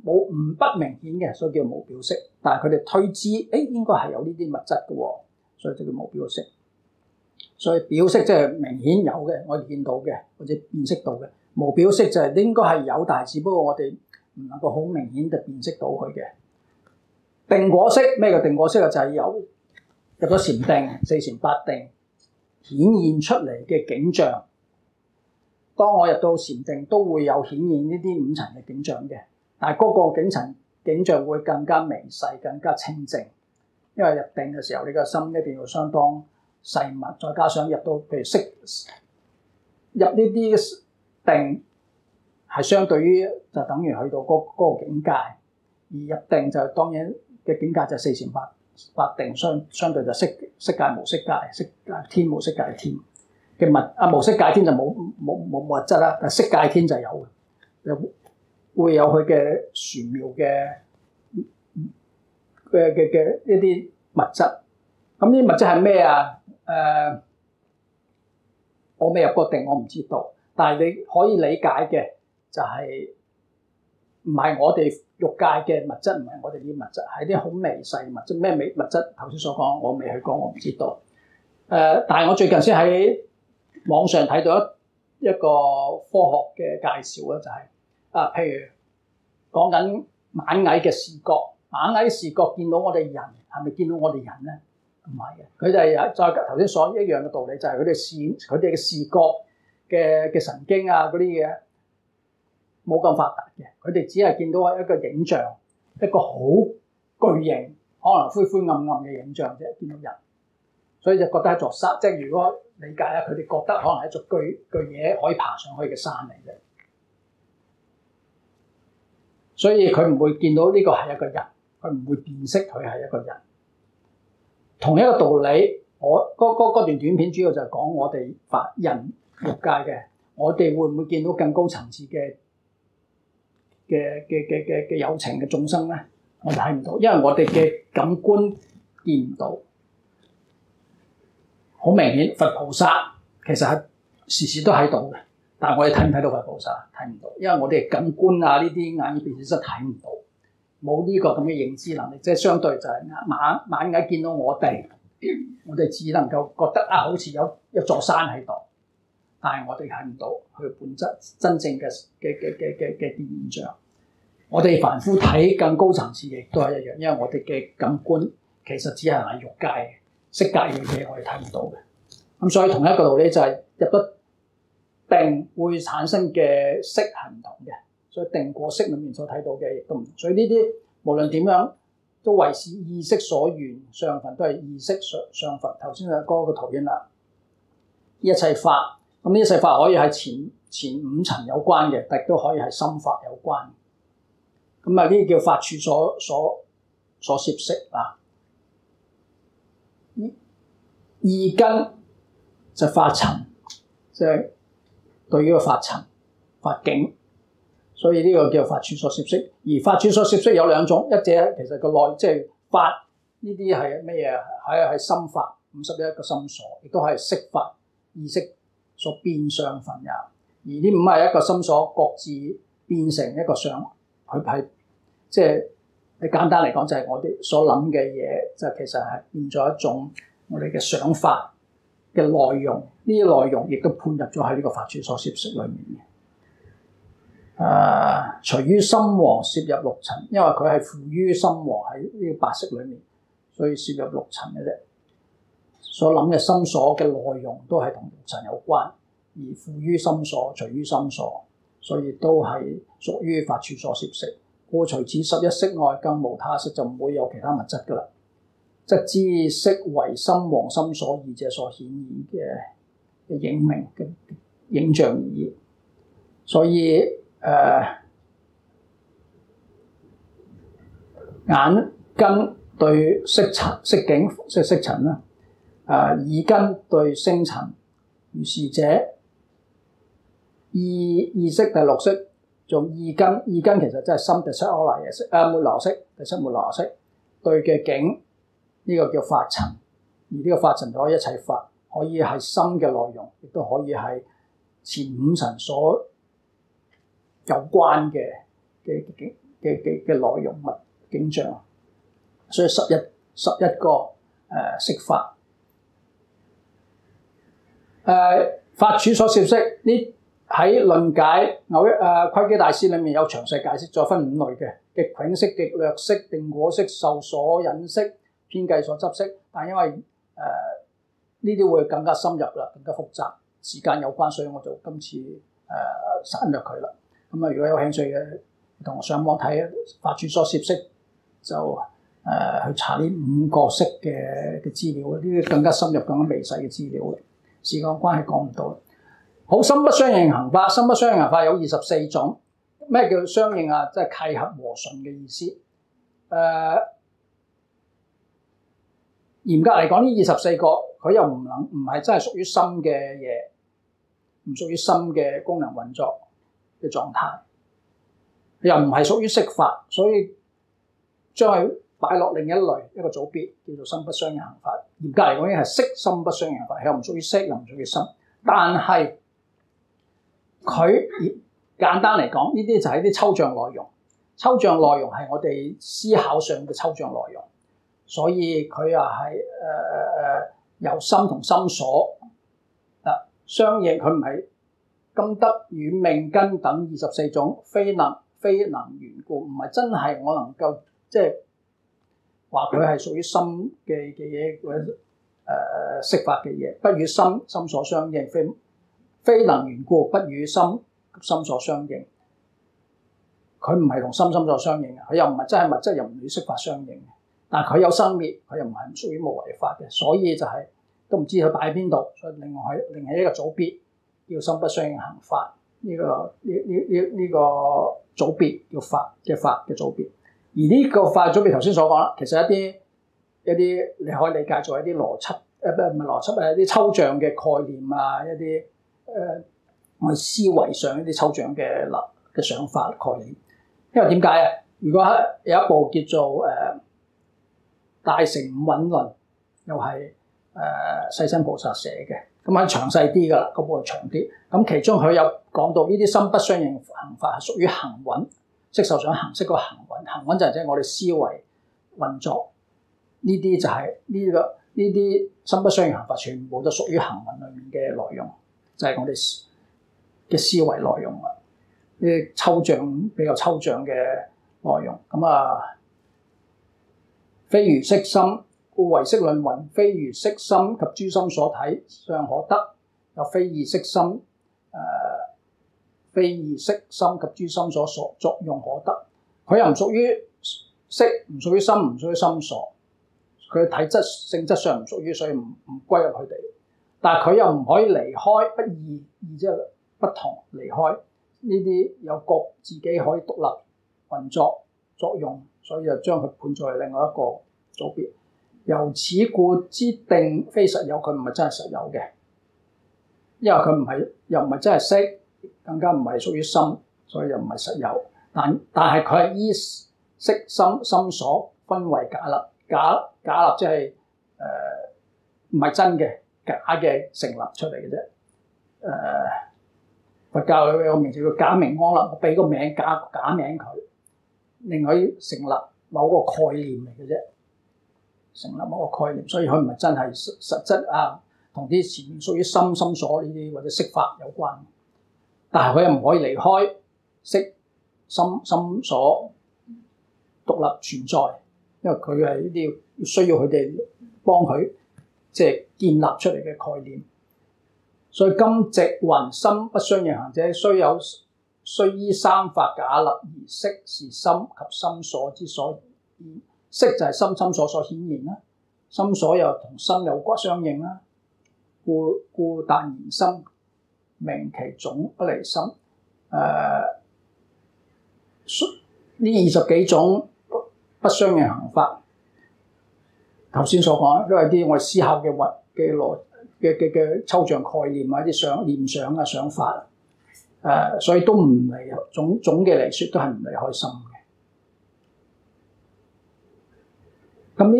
不明顯嘅，所以叫無表色。但係佢哋推知應該係有呢啲物質嘅喎，所以就叫無表色。所以表色即係明顯有嘅，我哋見到嘅或者辨識到嘅。無表色就係應該係有，但係只不過我哋唔能夠好明顯就辨識到佢嘅。定果色，咩叫定果色？就係有入咗禪定、四禪八定顯現出嚟嘅景象。當我入到禪定，都會有顯現呢啲五塵嘅景象嘅，但係嗰個景象會更加微細、更加清淨。因為入定嘅時候，你個心一定要相當細密，再加上入到譬如入呢啲定，係相對於就等於去到嗰個境界，而入定就當然嘅境界就四禪八定，相對就色界無色界，色界天無色界天嘅物無色界天就冇物質啦，但色界天就有嘅，會有佢嘅玄妙嘅一啲物質。咁呢啲物質係咩我未入過定，我唔知道。但係你可以理解嘅就係唔係我哋欲界嘅物質，唔係我哋啲物質，係啲好微細嘅物質。咩微物質？頭先所講，我未去講，我唔知道。但係我最近先喺網上睇到一個科學嘅介紹咧，就係譬如講緊眼翳嘅視覺，眼翳視覺見到我哋人，係咪見到我哋人咧？唔係嘅，佢就係再頭先所一樣嘅道理，就係佢哋嘅視覺嘅神經嗰啲嘢，冇咁發達嘅，佢哋只係見到一個影像，一個好巨型，可能灰灰暗暗嘅影像啫，見到人，所以就覺得係座山，即係如果理解啊，佢哋覺得可能係一座巨嘢可以爬上去嘅山嚟嘅，所以佢唔會見到呢個係一個人，佢唔會辨識佢係一個人。同一個道理，我嗰段短片主要就係講我哋人欲界嘅，我哋會唔會見到更高層次嘅有情嘅眾生咧？我哋睇唔到，因為我哋嘅感官見唔到。好明顯，佛菩薩其實係時時都喺度嘅，但係我哋睇唔睇到佛菩薩？睇唔到，因為我哋感官啊呢啲眼耳鼻舌身睇唔到，冇呢個咁嘅認知能力，即係相對就係眼眼見到我哋只能夠覺得好似有一座山喺度，但係我哋睇唔到佢本質真正嘅現象。我哋凡夫睇更高層次嘅亦都係一樣，因為我哋嘅感官其實只係欲界色界嘅嘢，我哋睇唔到嘅。咁所以同一個道理就係入咗定會產生嘅色係唔同嘅，所以定過色裏面所睇到嘅亦都唔同。所以呢啲無論點樣都為是意識所緣，上分都係意識上分。頭先嗰個圖片啦，一切法，咁呢一切法可以係前五層有關嘅，亦都可以係心法有關。咁啊呢啲叫法處所攝識啊。意根就法塵，即係對於個法塵法境，所以呢個叫法處所攝識。而法處所攝識有兩種，一者其實個內即係法呢啲係咩嘢？係心法51個心所，亦都係識法意識所變相分也。而呢51個心所各自變成一個相，佢係即係你簡單嚟講就係我哋所諗嘅嘢，就其實係變咗一種我哋嘅想法嘅內容，呢啲內容亦都判入咗喺呢個法處所攝識裏面嘅。隨於心王攝入六塵，因為佢係附於心王喺呢個八識裏面，所以攝入六塵嘅啫。所諗嘅心所嘅內容都係同六塵有關，而附於心所，隨於心所，所以都係屬於法處所攝識。故除此11識外，更無他識，就唔會有其他物質噶啦。則知識為心王心所二者所顯現嘅影明嘅影像而已。所以眼根對色塵色境即係色塵啦，耳根對聲塵，如是者意識第六識做意根，意根其實即係心第七阿賴耶識末那識第七末那識對嘅境。呢個叫法塵，而呢個法塵就可以一切法，可以係心嘅內容，亦都可以係前五層所有關嘅內容物景象。所以11個識法。法處所攝識呢喺論解窺基大師裏面有詳細解釋，再分5類嘅：極迥識、極略識、定果識、受所引識、偏計所執識。但因為呢啲會更加深入啦，更加複雜，時間有關，所以我就今次省略佢啦。咁如果有興趣嘅，同我上網睇法處所攝識，就去查呢5個識嘅資料，呢啲更加深入、更加微細嘅資料嚟。時間關係講唔到。好，心不相應行法，心不相應行法有24種。咩叫相應啊？即係契合和順嘅意思。嚴格嚟講，呢24個佢又唔係真係屬於心嘅嘢，唔屬於心嘅功能運作嘅狀態，又唔係屬於色法，所以將佢擺落另一類一個組別，叫做心不相應行法。嚴格嚟講，已經係色心不相應行法，又唔屬於色，又唔屬於心。但係佢簡單嚟講，呢啲就係啲抽象內容。抽象內容係我哋思考上嘅抽象內容。所以佢又係由心同心所相應，佢唔係金德與命根等24種非能緣故，唔係真係我能夠即係話佢係屬於心嘅嘢或者識法嘅嘢，不與心所相應，非能緣故，不與心所相應。佢唔係同心所相應嘅，佢又唔係真係物質，又唔與色法相應嘅。但係佢有生滅，佢又唔係屬於無為法嘅，所以就係、都唔知佢擺喺邊度。所以另外一個組別叫心不相應行法，呢個組別叫法嘅組別。而呢個法組別頭先所講啦，其實一啲你可以理解做一啲邏輯，唔係邏輯，一啲抽象嘅概念啊，一啲我哋思維上一啲抽象嘅想法概念。因為點解啊？如果有一部叫做大乘五蘊論，又係世親菩薩寫嘅，咁係詳細啲㗎啦，嗰部長啲。咁其中佢有講到呢啲心不相應行法係屬於行蘊，色受想行識嗰個行蘊。行蘊就係即係我哋思維運作，呢啲就係呢啲心不相應行法，全部都屬於行蘊裡面嘅內容，就係我哋嘅思維內容啦。呢啲比較抽象嘅內容，咁非如色心，故唯識論云：非如色心及諸心所體相可得，又非異色心，非異色心及諸心所作用可得。佢又唔屬於色，唔屬於心，唔屬於心所，佢嘅體質性質上唔屬於，所以唔歸入佢哋。但係佢又唔可以離開，不異即係不同離開。呢啲有各自己可以獨立運作作用，所以就將佢判在另外一個組別。由此故之定非實有，佢唔係真係實有嘅，因為佢又唔係真係色，更加唔係屬於心，所以又唔係實有。但係佢係依色心所分為假立，假立即係唔係真嘅，假嘅成立出嚟嘅啫。佛教有個名字叫假名安立，我俾個名假名佢，令佢成立某個概念嚟嘅啫，成立某個概念，所以佢唔係真係實質啊，同啲前面屬於心所呢啲或者色法有關。但係佢又唔可以離開色心所獨立存在，因為佢係呢啲需要佢哋幫佢即係建立出嚟嘅概念。所以今直云心不相應行者，須依三法假立，而色是心及心所之所現。色就係心所顯現啦，心所又同心有關相應啦，故但言心名其總不離心。呢20幾種不相應行法，頭先所講都係啲我哋思考嘅抽象概念啊，啲念想啊想法，所以都唔離總嘅嚟説都係唔離開心嘅。咁呢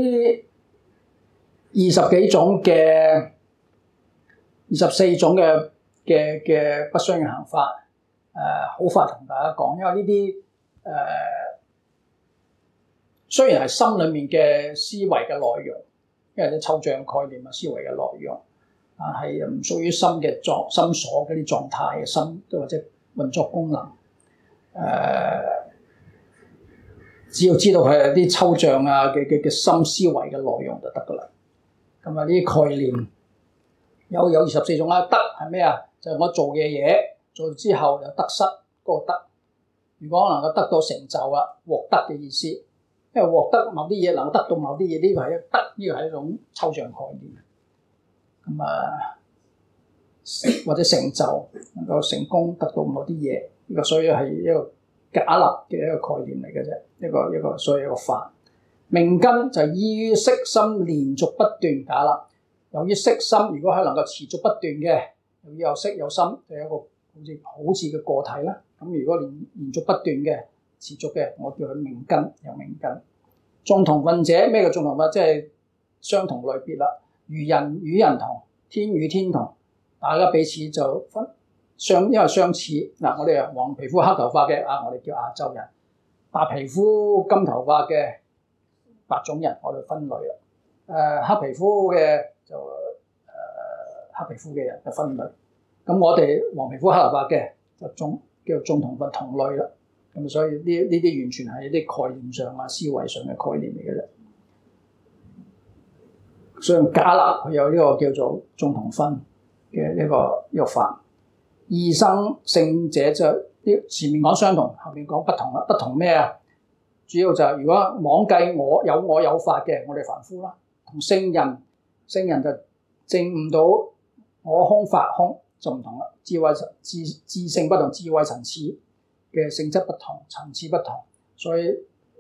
20幾種嘅24種嘅不相應行法，好快同大家講，因為呢啲雖然係心裡面嘅思維嘅內容，因為啲抽象概念啊思維嘅內容。係唔屬於心嘅心所嗰啲狀態嘅心，或者運作功能。只要知道佢係啲抽象啊嘅心思維嘅內容就得㗎啦。咁呢啲概念有24種啦。得係咩啊？就係我做嘅嘢做之後有得失嗰個得。如果能夠得到成就啦，獲得嘅意思，因為獲得某啲嘢能夠得到某啲嘢，呢個係一得，呢個係一種抽象概念。或者成就能夠成功得到某啲嘢，呢個所以係一個假立嘅一個概念嚟嘅啫，一個所以一個法。命根就依於色心連續不斷假立。由於色心如果係能夠持續不斷嘅，由於有色有心，就有一個好似嘅個體啦。咁如果連續不斷嘅持續嘅，我叫佢命根，有命根。眾同分者，咩叫眾同分？即係相同類別啦。如人與人同，天與天同，大家彼此就因為相似。嗱，我哋黃皮膚黑頭髮嘅我哋叫亞洲人；白皮膚金頭髮嘅白種人，我哋分類啦。黑皮膚嘅就黑皮膚嘅人就分類。咁我哋黃皮膚黑頭髮嘅就叫做眾同分同類啦。咁所以呢啲完全係一啲概念上啊思維上嘅概念嚟嘅啫。所以假立佢有呢個叫做眾同分嘅一個法。異生性者就呢啲前面講相同，後面講不同啦。不同咩啊？主要就係如果妄計我有法嘅，我哋凡夫啦，同聖人就證悟到我空法空就唔同啦。智性不同，智慧層次嘅性質不同，層次不同，所以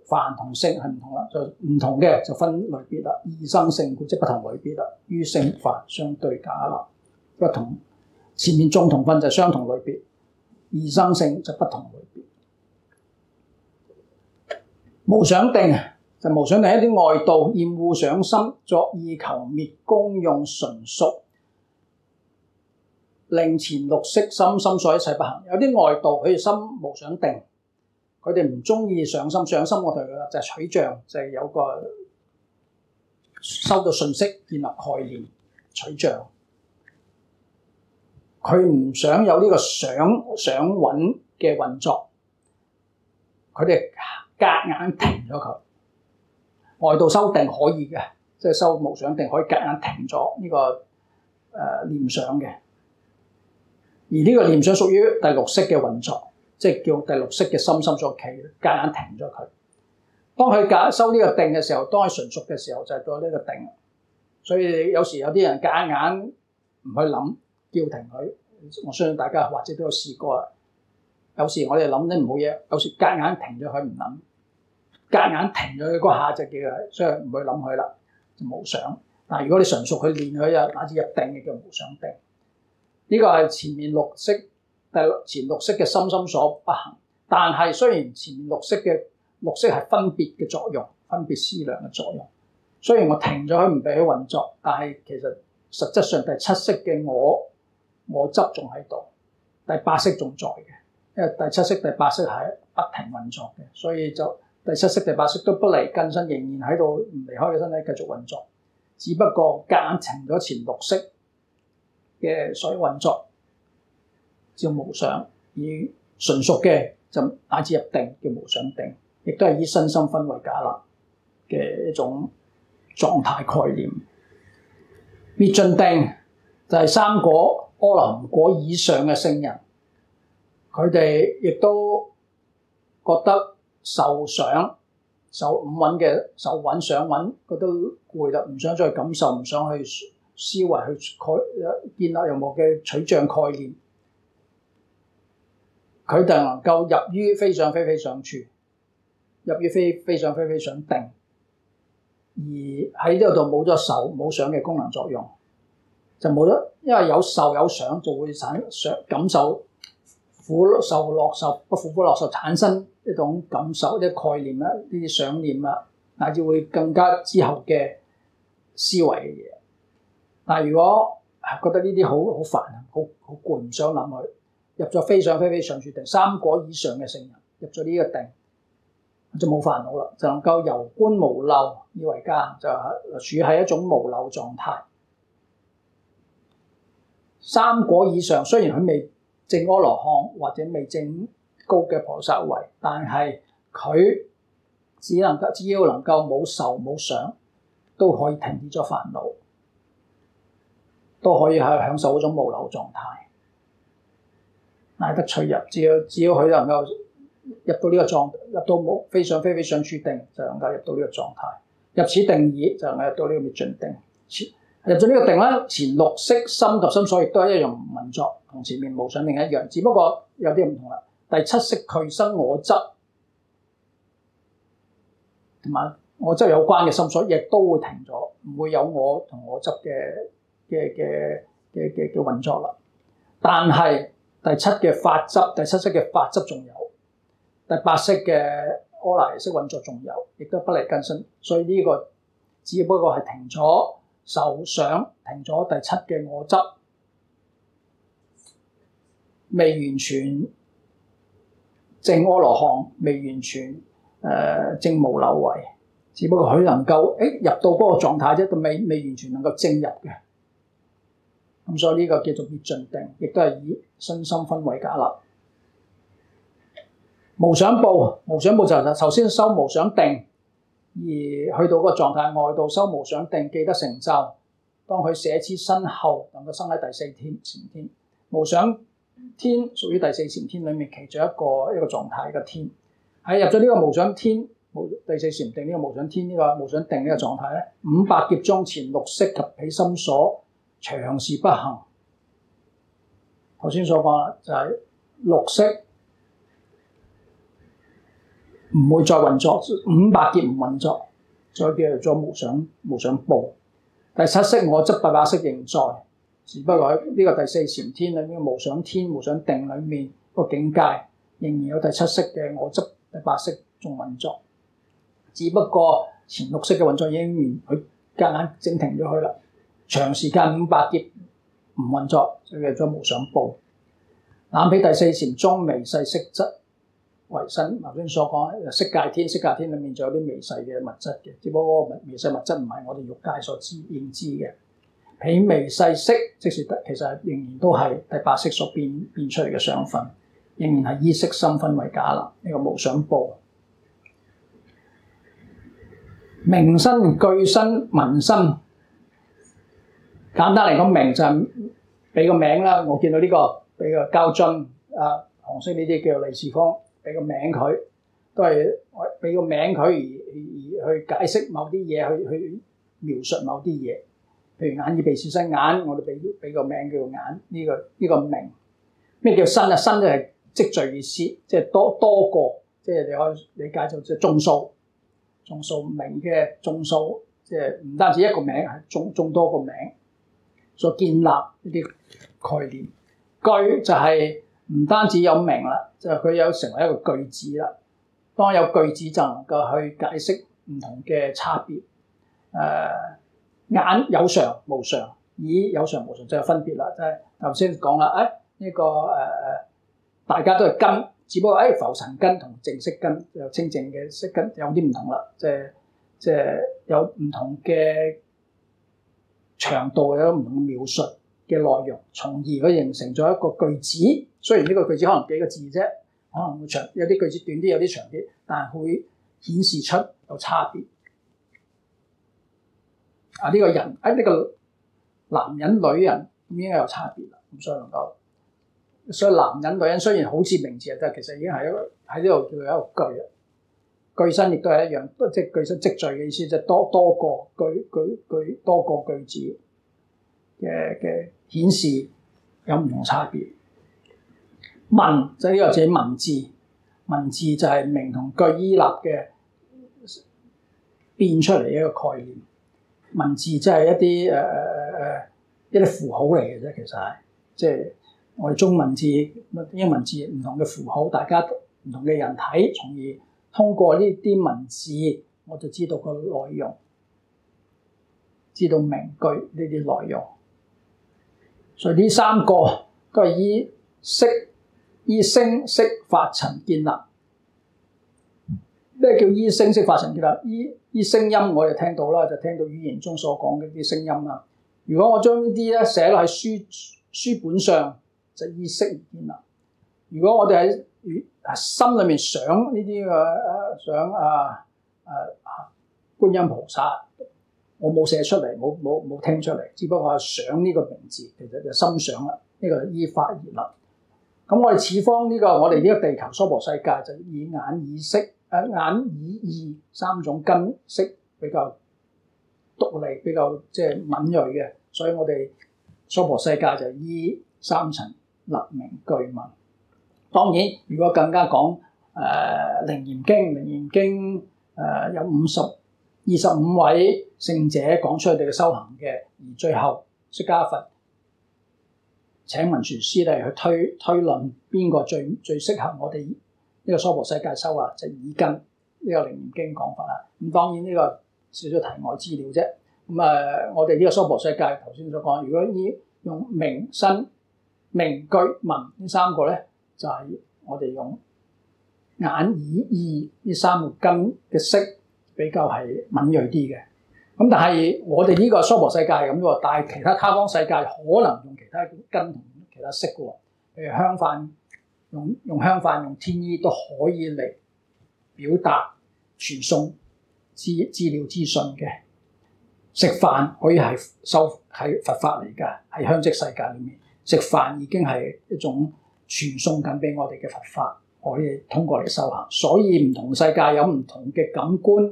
凡同聖係唔同啦。就唔同嘅就分類別啦，異生聖故即係不同類別啦。於聖凡相對假立，不同前面眾同分就相同類別，異生聖就不同類別。無想定就無想定一啲外道厭惡想心，作意求滅，功用純屬令前六識心所一切不行。有啲外道佢哋心無想定，佢哋唔中意上心。上心我哋嘅就係取像，就係有個收到信息建立概念取像。佢唔想有呢個想揾嘅運作，佢哋夾硬停咗佢。外道修定可以嘅，即係修無想定可以夾硬停咗呢個念想嘅。而呢個念想屬於第六識嘅運作，即係叫第六識嘅心所企，夾硬停咗佢。當佢修呢個定嘅時候，當佢純熟嘅時候，就係到呢個定。所以有時有啲人夾硬唔去諗，叫停佢。我相信大家或者都有試過啦。有時我哋諗啲唔好嘢，有時夾硬停咗佢唔諗。夾硬停咗佢嗰下就叫佢，所以唔會諗佢啦，就無想。但係如果你純熟去練佢啊，乃至入定嘅叫無想定。呢個係前面六識前六識嘅心所不行。但係雖然前面六識係分別嘅作用，分別思量嘅作用。雖然我停咗佢唔俾佢運作，但係其實實質上第七識嘅我執仲喺度，第八識仲在嘅。因為第七識、第八識係不停運作嘅，所以就第七識、第八識都不離根身，仍然喺度唔離開嘅身體繼續運作。只不過夾硬停咗前六識嘅所有運作，叫無想；而純熟嘅就乃至入定叫無想定，亦都係以身心分為假立嘅一種狀態概念。滅盡定就係三果阿羅漢果以上嘅聖人，佢哋亦都覺得受想、受五蘊嘅受蘊、想蘊，覺得攰啦，唔想再感受，唔想去思維去建立任何嘅取像概念。佢哋能夠入於非想非非想處，入於非想非非想定，而喺呢度冇咗受冇想嘅功能作用，就冇咗，因為有受有想就會想感受苦受樂受不苦不樂受，產生一種感受、一啲概念啦、呢啲想念啦，乃至會更加之後嘅思維嘅嘢。但係如果覺得呢啲好煩啊，好攰，唔想諗佢，入咗非想非非想處定，三果以上嘅聖人入咗呢個定，就冇煩惱啦，就能夠由觀無漏以為家，就處喺一種無漏狀態。三果以上雖然佢未證阿羅漢或者未證高嘅菩薩位，但係佢只要能夠冇受冇想，都可以停止咗煩惱，都可以係享受嗰種無漏狀態，乃得趣入。只要佢能夠入到呢個狀，入到冇非想非非想處定，就能夠入到呢個狀態。入此定義就能夠入到呢個滅盡定。入咗呢個定咧，前六識心及心所亦都係一樣運作，同前面無想定一樣，只不過有啲唔同啦。第七識俱生我執，同埋我執有關嘅心所，亦都會停咗，唔會有我同我執嘅運作啦。但係第七嘅法執，第七識嘅法執仲有，第八識嘅阿賴耶識運作仲有，亦都不離根身，所以呢個只不過係停咗受想，停咗第七嘅我執，未完全證阿羅漢，未完全證無漏位，只不過佢能夠入到嗰個狀態啫，都未完全能夠證入嘅。咁所以呢個叫做滅盡定，亦都係以身心分為假立。無想報就係首先修無想定，而去到嗰個狀態，外道修無想定，記得成就。當佢捨此身後，能夠生喺第四天前天。無想天屬於第四禪天裡面其中一個狀態嘅天。喺入咗呢個無想天，第四禪定呢個無想天呢個無想定呢個狀態咧，500劫中前六識及彼心所長時不行。頭先所講啦，就係六識唔會再運作，500劫唔運作，所以叫做無想報。第七識我執800識仍在，只不過喺呢個第四禪天裏面無想天、無想定裏面個境界，仍然有第七識嘅我執第8識仲運作，只不過前六識嘅運作已經完，佢夾硬整停咗佢啦。長時間500劫唔運作，就叫做無想報。攬起第四禪中微細色質為身，頭先所講色界天，色界天裏面仲有啲微細嘅物質嘅，只不過微細物質唔係我哋欲界所認知嘅。彼微細色，即是其實仍然都係第8識所變出嚟嘅相分，仍然係依色心分為假啦。呢、這個無想報。名身、具身、聞身，簡單嚟講，名就係俾個名啦。我見到呢、這個俾個膠樽紅色呢啲叫利是封，俾個名佢，都係俾個名佢而去解釋某啲嘢，去描述某啲嘢。譬如眼耳鼻舌身眼，我哋俾個名叫眼，呢個名。咩叫身啊？身就係積聚意思，即係多個，即係你可以理解就即係眾數名嘅眾數，即係唔單止一個名，係眾多個名所建立呢啲概念。句就係唔單止有名啦，就係佢有成為一個句子啦。當有句子就能夠去解釋唔同嘅差別。眼有常無常，耳有常無常就有分別啦。即係頭先講啦，呢個大家都係根，只不過浮塵根同淨色根有清淨嘅色根有啲唔同啦。即係有唔同嘅長度，有唔同嘅描述嘅內容，從而佢形成咗一個句子。雖然呢個句子可能幾個字啫，可能會長，有啲句子短啲，有啲長啲，但係會顯示出有差別。呢個人呢個男人女人咁應該有差別啦。咁所以男人女人雖然好似名字啊，但係其實已經係一個喺呢度叫做一個句啊。句身亦都係一樣，即係句身積聚嘅意思，即係多個多個句子嘅顯示有唔同差別。文就係呢個自己文字，文字就係名同句依立嘅變出嚟嘅一個概念。文字即係一啲符號嚟嘅啫，其實係即係我哋中文字、英文字唔同嘅符號，大家唔同嘅人睇，從而通過呢啲文字，我就知道個內容，知道名句呢啲內容。所以呢三個都係依聲色法塵建立。咩叫依聲色法塵建立？依聲音我哋聽到啦，就聽到語言中所講嘅啲聲音啦。如果我將呢啲咧寫落喺書本上，就依色而建立。如果我哋喺心裏面想呢啲想觀音菩薩，我冇寫出嚟，冇聽出嚟，只不過係想呢個名字，其實就心想啦。呢個依法而立。咁我哋此方我哋呢個地球娑婆世界就以眼耳色。眼耳意三種根識比較獨立，比較即係敏鋭嘅，所以我哋娑婆世界就依三層立名句文。當然，如果更加講楞嚴經有25位聖者講出佢哋嘅修行嘅，而最後釋迦佛請文殊師嚟去推論邊個最適合我哋呢個娑婆世界修啊，就以根呢個楞嚴經講法啦。咁當然呢個少少題外資料啫。咁我哋呢個娑婆世界頭先所講，如果用名身、名句、聞呢三個咧，就係我哋用眼耳意呢三個根嘅色比較係敏鋭啲嘅。咁但係我哋呢個娑婆世界係咁喎，但係其他他方世界可能用其他根同其他色嘅喎，譬如香飯。用香飯、用天衣都可以嚟表達傳送資料資訊嘅。食飯可以係佛法嚟㗎，喺香積世界裏面食飯已經係一種傳送緊俾我哋嘅佛法，我哋通過嚟修行。所以唔同世界有唔同嘅感官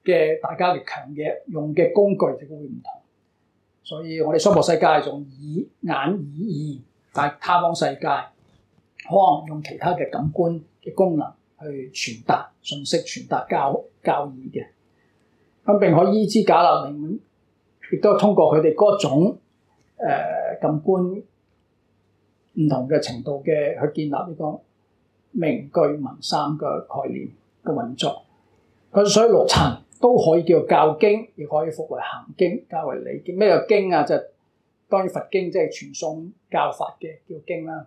嘅大家嘅強嘅用嘅工具就會唔同。所以我哋娑婆世界係用耳眼耳意，但係他方世界可能用其他嘅感官嘅功能去傳達信息、傳達教義嘅。咁並可依之假立名，亦都通過佢哋嗰種感官唔同嘅程度嘅去建立呢個名句文三個概念嘅運作。咁所以六塵都可以叫做教經，亦可以復為行經，加為理經。咩叫經啊？就當然佛經，即係傳送教法嘅叫經啦。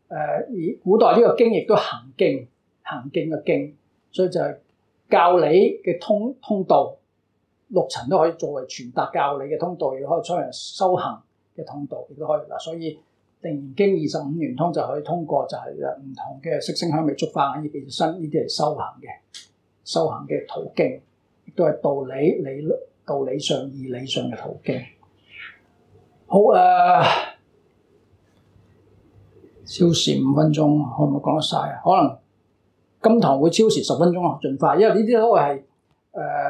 而古代呢個經亦都行經，行經嘅經，所以就係教理嘅通道。六塵都可以作為傳達教理嘅通道，亦可以作為修行嘅通道，亦都可以嗱。所以定言經25圓通就可以通過就係唔同嘅色聲香味觸法眼耳鼻舌身呢啲嚟修行嘅途徑，亦都係道理上義理上嘅途徑。好超時5分鐘，可唔可以講得晒啊？可能今堂會超時10分鐘啊，盡快，因為呢啲都係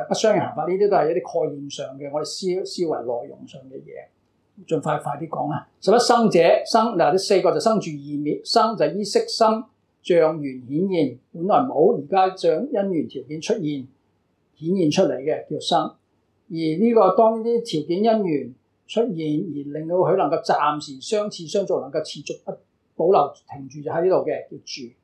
不相應行法，呢啲都係一啲概念上嘅，我哋思維內容上嘅嘢，盡快啲講啊！11生者，生嗱呢4個就生住異滅，生就依色心象緣顯現，本來冇，而家將因緣條件出現顯現出嚟嘅叫生。而呢個當呢啲條件因緣出現而令到佢能夠暫時相似相續，能夠持續不保留停住就喺呢度嘅叫住。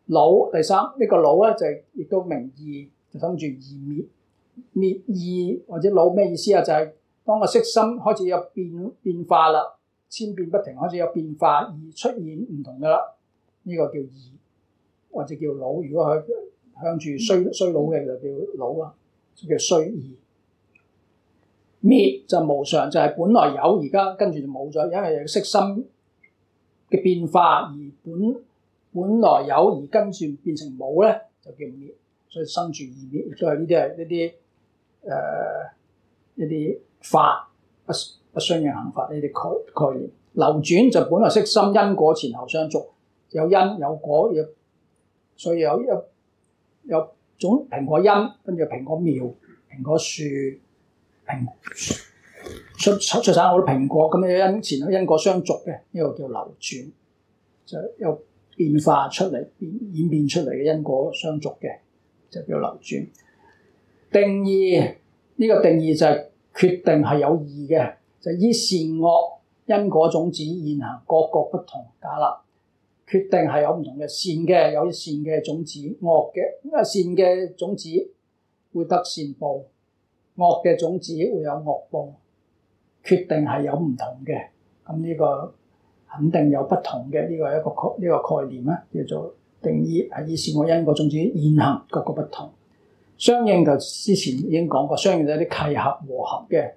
老第三呢個老咧就亦都名異。生住異滅，滅異或者老咩意思啊？就係當個色心開始有變化啦，千變不停，開始有變化而出現唔同噶啦，呢個叫異或者叫老。如果佢向住衰老嘅就叫老啦，就叫衰異。滅就無常，就係本來有，而家跟住就冇咗，因為有色心嘅變化而本來有而跟住變成冇咧，就叫滅。所以生住異滅，亦都係呢啲係一啲法不相應行法呢啲概念。流轉就本來色心因果前後相續，有因有果，所以有種蘋果因，跟住蘋果苗、蘋果樹、出產好多蘋果，咁嘅因前後因果相續嘅呢個叫流轉，就有變化出嚟、演變出嚟嘅因果相續嘅。就叫流轉。定義呢個定義就係決定係有義嘅，就依善惡因果種子現行，各不同假立。決定係有唔同嘅，善嘅有善嘅種子，惡嘅因為善嘅種子會得善報，惡嘅種子會有惡報。決定係有唔同嘅，咁呢個肯定有不同嘅，呢個係一個概念啦，叫做。定義係依善惡因果種子現行，各個不同。相應就之前已經講過，相應就係啲契合和合嘅，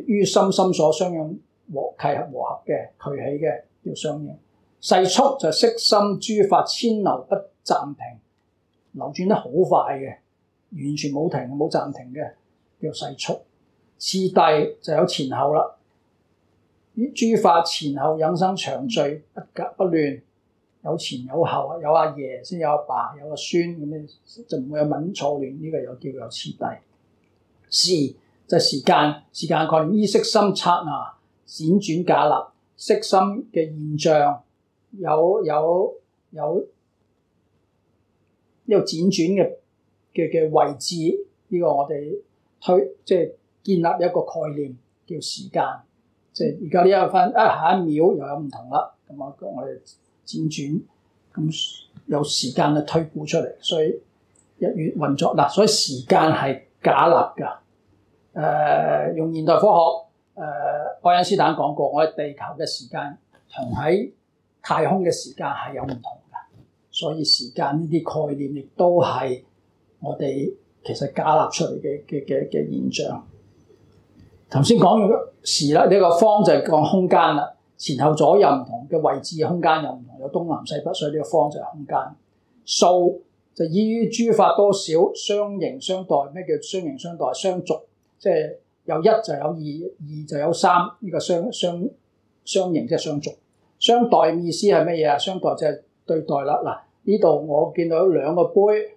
於心所相應和契合和合嘅俱起嘅叫相應。世速就係色心諸法遷流不暫停，流轉得好快嘅，完全冇停冇暫停嘅叫世速。次第就有前後啦，諸法前後引生長序不隔不亂。有前有後，有阿爺先有阿爸，有阿孫咁樣，就唔會有紊錯亂。呢個又叫有次第。時就係時間概念，依色心剎那輾轉假立，色心嘅現象有呢個輾轉嘅位置，呢個我哋即係建立一個概念叫時間。即係而家呢一分下一秒又有唔同啦，咁我哋。輾轉咁有時間嘅推估出嚟，所以日月運作嗱，所以時間係假立㗎。用現代科學，愛因斯坦講過，我哋地球嘅時間同喺太空嘅時間係有唔同㗎，所以時間呢啲概念亦都係我哋其實假立出嚟嘅現象。頭先講完時啦，呢個方就係講空間啦。前後左右唔同嘅位置嘅空間又唔同，有東南西北，所以呢個方就係空間。數就依於諸法多少相形相待，咩叫相形相待？相續，即係有一就有二，二就有三，呢個相形即係相續。相待意思係乜嘢啊？相待就係對待啦。嗱，呢度我見到兩個杯，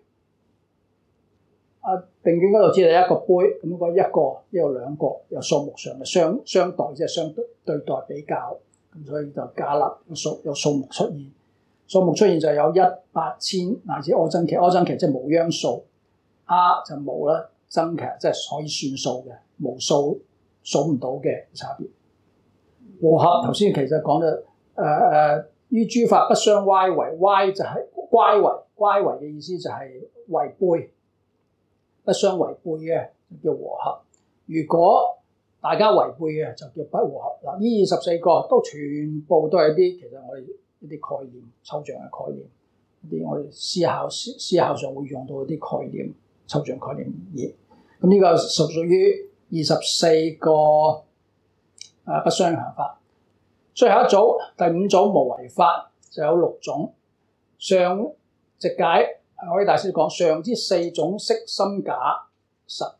定卷嗰度只係一個杯，咁嗰一個呢度兩個，有數目上嘅相待，即係相對待比較，咁所以就加粒有數目出現。數目出現就有1、8、1000乃至阿僧祇，阿僧祇即係無央數，就無啦，僧祇即係可以算數嘅，無數數唔到嘅差別。和合頭先其實講咗於諸法不相乖違，乖就係乖違嘅意思就係違背，不相違背嘅就叫和合。如果大家違背嘅就叫不和合。嗱，呢24個都全部都係啲其實我哋一啲概念，抽象嘅概念，一啲我哋思考上會用到一啲概念，抽象概念嘢。咁呢個屬於24個不相應行法。最後一組第5組無為法就有6種。上直解我哋大師講上之4種色心假實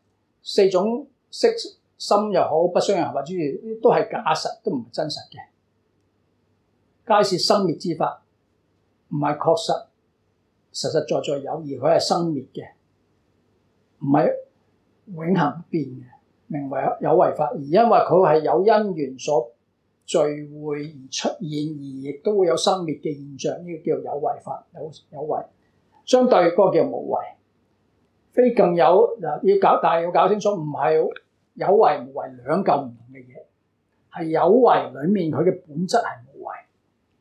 ，4種色心又好不相應行法諸如都係假實，都唔係真實嘅。皆是生滅之法，唔係確實，實實在在有，而佢係生滅嘅，唔係永恆不變嘅，名為有為法。而因為佢係有因緣所聚會而出現，而亦都會有生滅嘅現象，呢個叫有為法，有為。相對嗰個叫無為，非更有嗱但係要搞清楚，唔係有為無為兩嚿唔同嘅嘢，係有為裡面佢嘅本質係無為。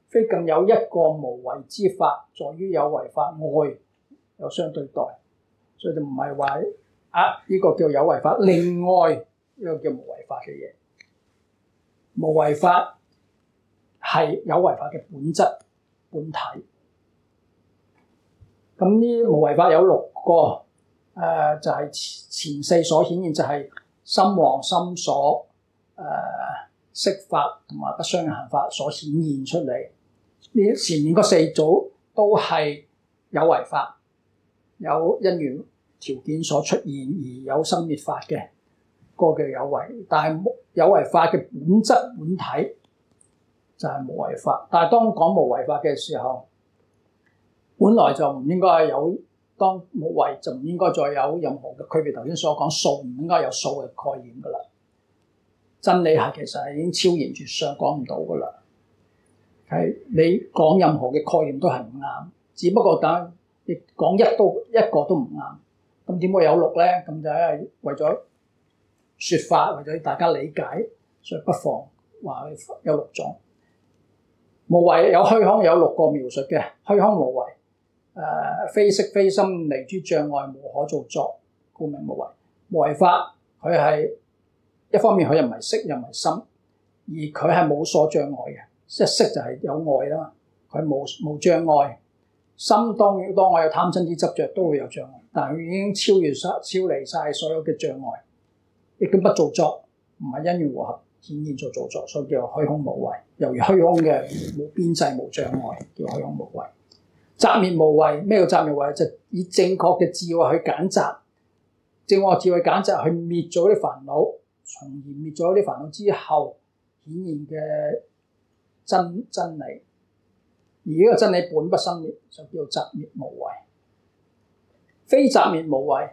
非更有一個無為之法，在於有為法外有相對待，所以就唔係話呢個叫有為法，另外呢個叫無為法嘅嘢。無為法係有為法嘅本質本體。咁呢無為法有6個，就係前4所顯現，就係心王心所、色法同埋不相應行法所顯現出嚟。呢前面嗰4組都係有為法，有因緣條件所出現而有生滅法嘅，嗰個叫有為。但係有為法嘅本質本體就係無為法。但係當講無為法嘅時候，本來就唔應該有，當無為就唔應該再有任何嘅區別。頭先所講數唔應該有數嘅概念噶啦，真理係其實係已經超然絕相，講唔到噶啦。係你講任何嘅概念都係唔啱，只不過等你講一個都唔啱。咁點會有6咧？咁就係為咗説法，為咗大家理解，所以不妨話有6種。無為有虛空，有6個描述嘅虛空無為。非色非心離諸障礙，無可造作，故名無為。無為法佢係一方面佢又唔係色又唔係心，而佢係冇所障礙嘅。即係色就係有礙啦嘛，佢冇障礙。心當我有貪嗔之執着都會有障礙，但係佢已經超離晒所有嘅障礙，亦都不造作，唔係因緣和合顯現做造作，所以叫虛空無為。由於虛空嘅冇邊際冇障礙，叫虛空無為。擇滅無為，咩叫擇滅無為？就以正確嘅智慧去揀擇，正確智慧揀擇去滅咗啲煩惱，從而滅咗啲煩惱之後顯現嘅真理。而呢個真理本不生滅，就叫擇滅無為。非擇滅無為，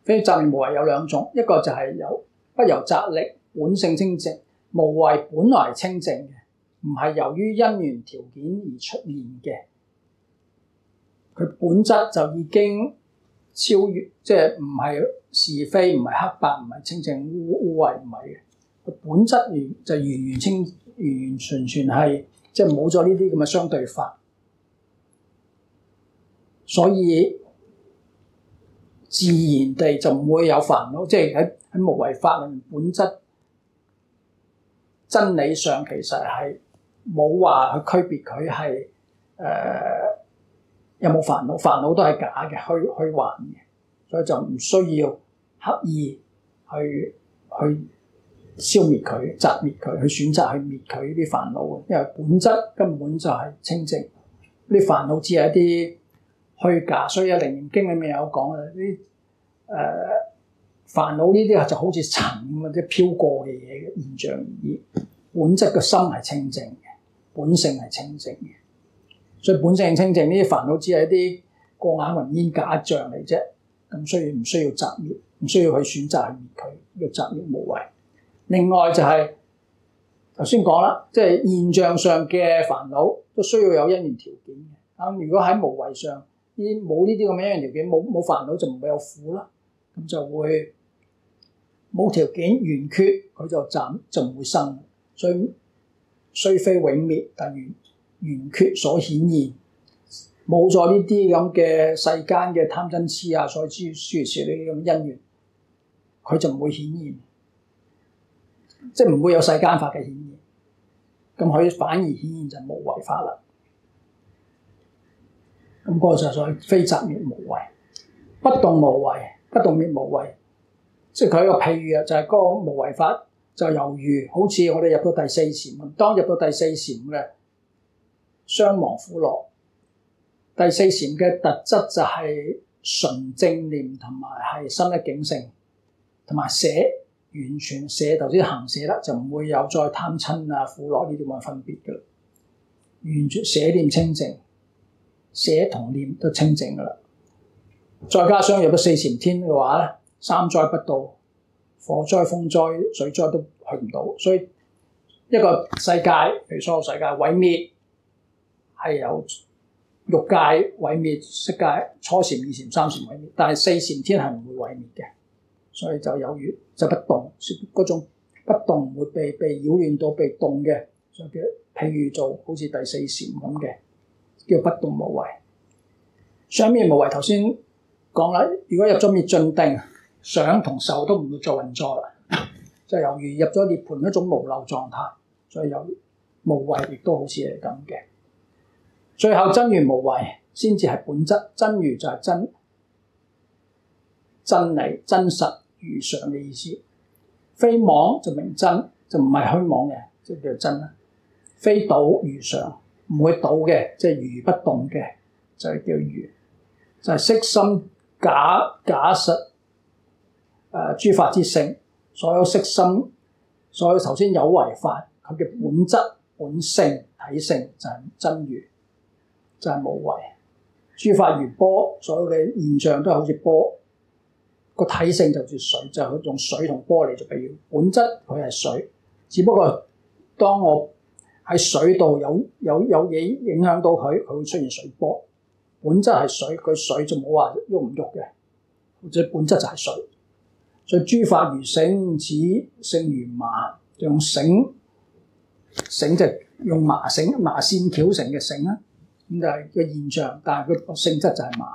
非擇滅無為有2種，一個就係不由擇力本性清淨，無為本來清淨嘅，唔係由於因緣條件而出現嘅。佢本質就已經超越，即係唔係是非，唔係黑白，唔係清淨污穢，唔係嘅。佢本質就完完全全係即係冇咗呢啲咁嘅相對法，所以自然地就唔會有煩惱。即係喺無為法裏面，本質真理上其實係冇話去區別佢係有冇煩惱？煩惱都係假嘅，虛幻嘅，所以就唔需要刻意去消滅佢、擇滅佢、去選擇去滅佢呢啲煩惱嘅，因為本質根本就係清淨。呢啲煩惱只係一啲虛假，所以《楞嚴經》裏面有講啊，啲煩惱呢啲就好似塵咁啊，啲飄過嘅嘢嘅現象而已。本質嘅心係清淨嘅，本性係清淨嘅。所以本性清淨，呢啲煩惱只係一啲過眼雲煙假象嚟啫。咁所以唔需要擇滅，唔需要去選擇去滅佢，要擇滅無為。另外就係頭先講啦，即係現象上嘅煩惱都需要有因緣條件嘅。咁如果喺無為上，冇呢啲咁嘅因緣條件，冇煩惱就唔會有苦啦。咁就會冇條件緣缺，佢就唔會生。所以雖非永滅，但緣缺所顯現。冇咗呢啲咁嘅世間嘅貪嗔痴啊，所以諸如此類呢啲咁因緣，佢就唔會顯現，即係唔會有世間法嘅顯現。咁佢反而顯現就無為法啦。咁嗰個就所謂非擇滅無為，不動無為，不動滅無為。即係佢一個譬喻啊，就係嗰個無為法就猶如好似我哋入到第四禪咁，當入到第四禪嘅雙亡苦樂。第四禪嘅特質就係純正念同埋係心一境性，同埋捨完全捨，頭先行捨啦，就唔會有再貪親啊苦樂呢啲咁嘅分別嘅啦。完全捨念清淨，捨同念都清淨嘅啦。再加上入咗四禪天嘅話咧，三災不到，火災、風災、水災都去唔到，所以一個世界，譬如所有世界毀滅係有。欲界毀滅，色界初禪、二禪、三禪毀滅，但係四禪天係唔會毀滅嘅，所以就有餘就不動，嗰種不動會被擾亂到被動嘅，所以叫譬如做好似第四禪咁嘅，叫不動無為。想滅無為頭先講啦，如果入咗滅盡定，想同受都唔會做運作啦，就猶如入咗涅槃一種無漏狀態，所以有無為亦都好似係咁嘅。最後真如無為先至係本質，真如就係真理、真實、如常嘅意思。非妄就名真，就唔係虛妄嘅，即係叫真啦。非倒如常，唔會倒嘅，即係如不動嘅，就係叫如。就係色心假實諸法之性，所有色心，所有頭先有為法，佢嘅本質、本性、體性就係真如。就係無為，諸法如波，所有嘅現象都係好似波，個體性就好似水，就係用水同波嚟做比喻。本質佢係水，只不過當我喺水度有嘢影響到佢，佢會出現水波。本質係水，佢水就冇話喐唔喐嘅，或者本質就係水。所以諸法如繩子，性如麻，用繩就用麻線翹成嘅繩啦。咁就係個現象，但係佢個性質就係麻。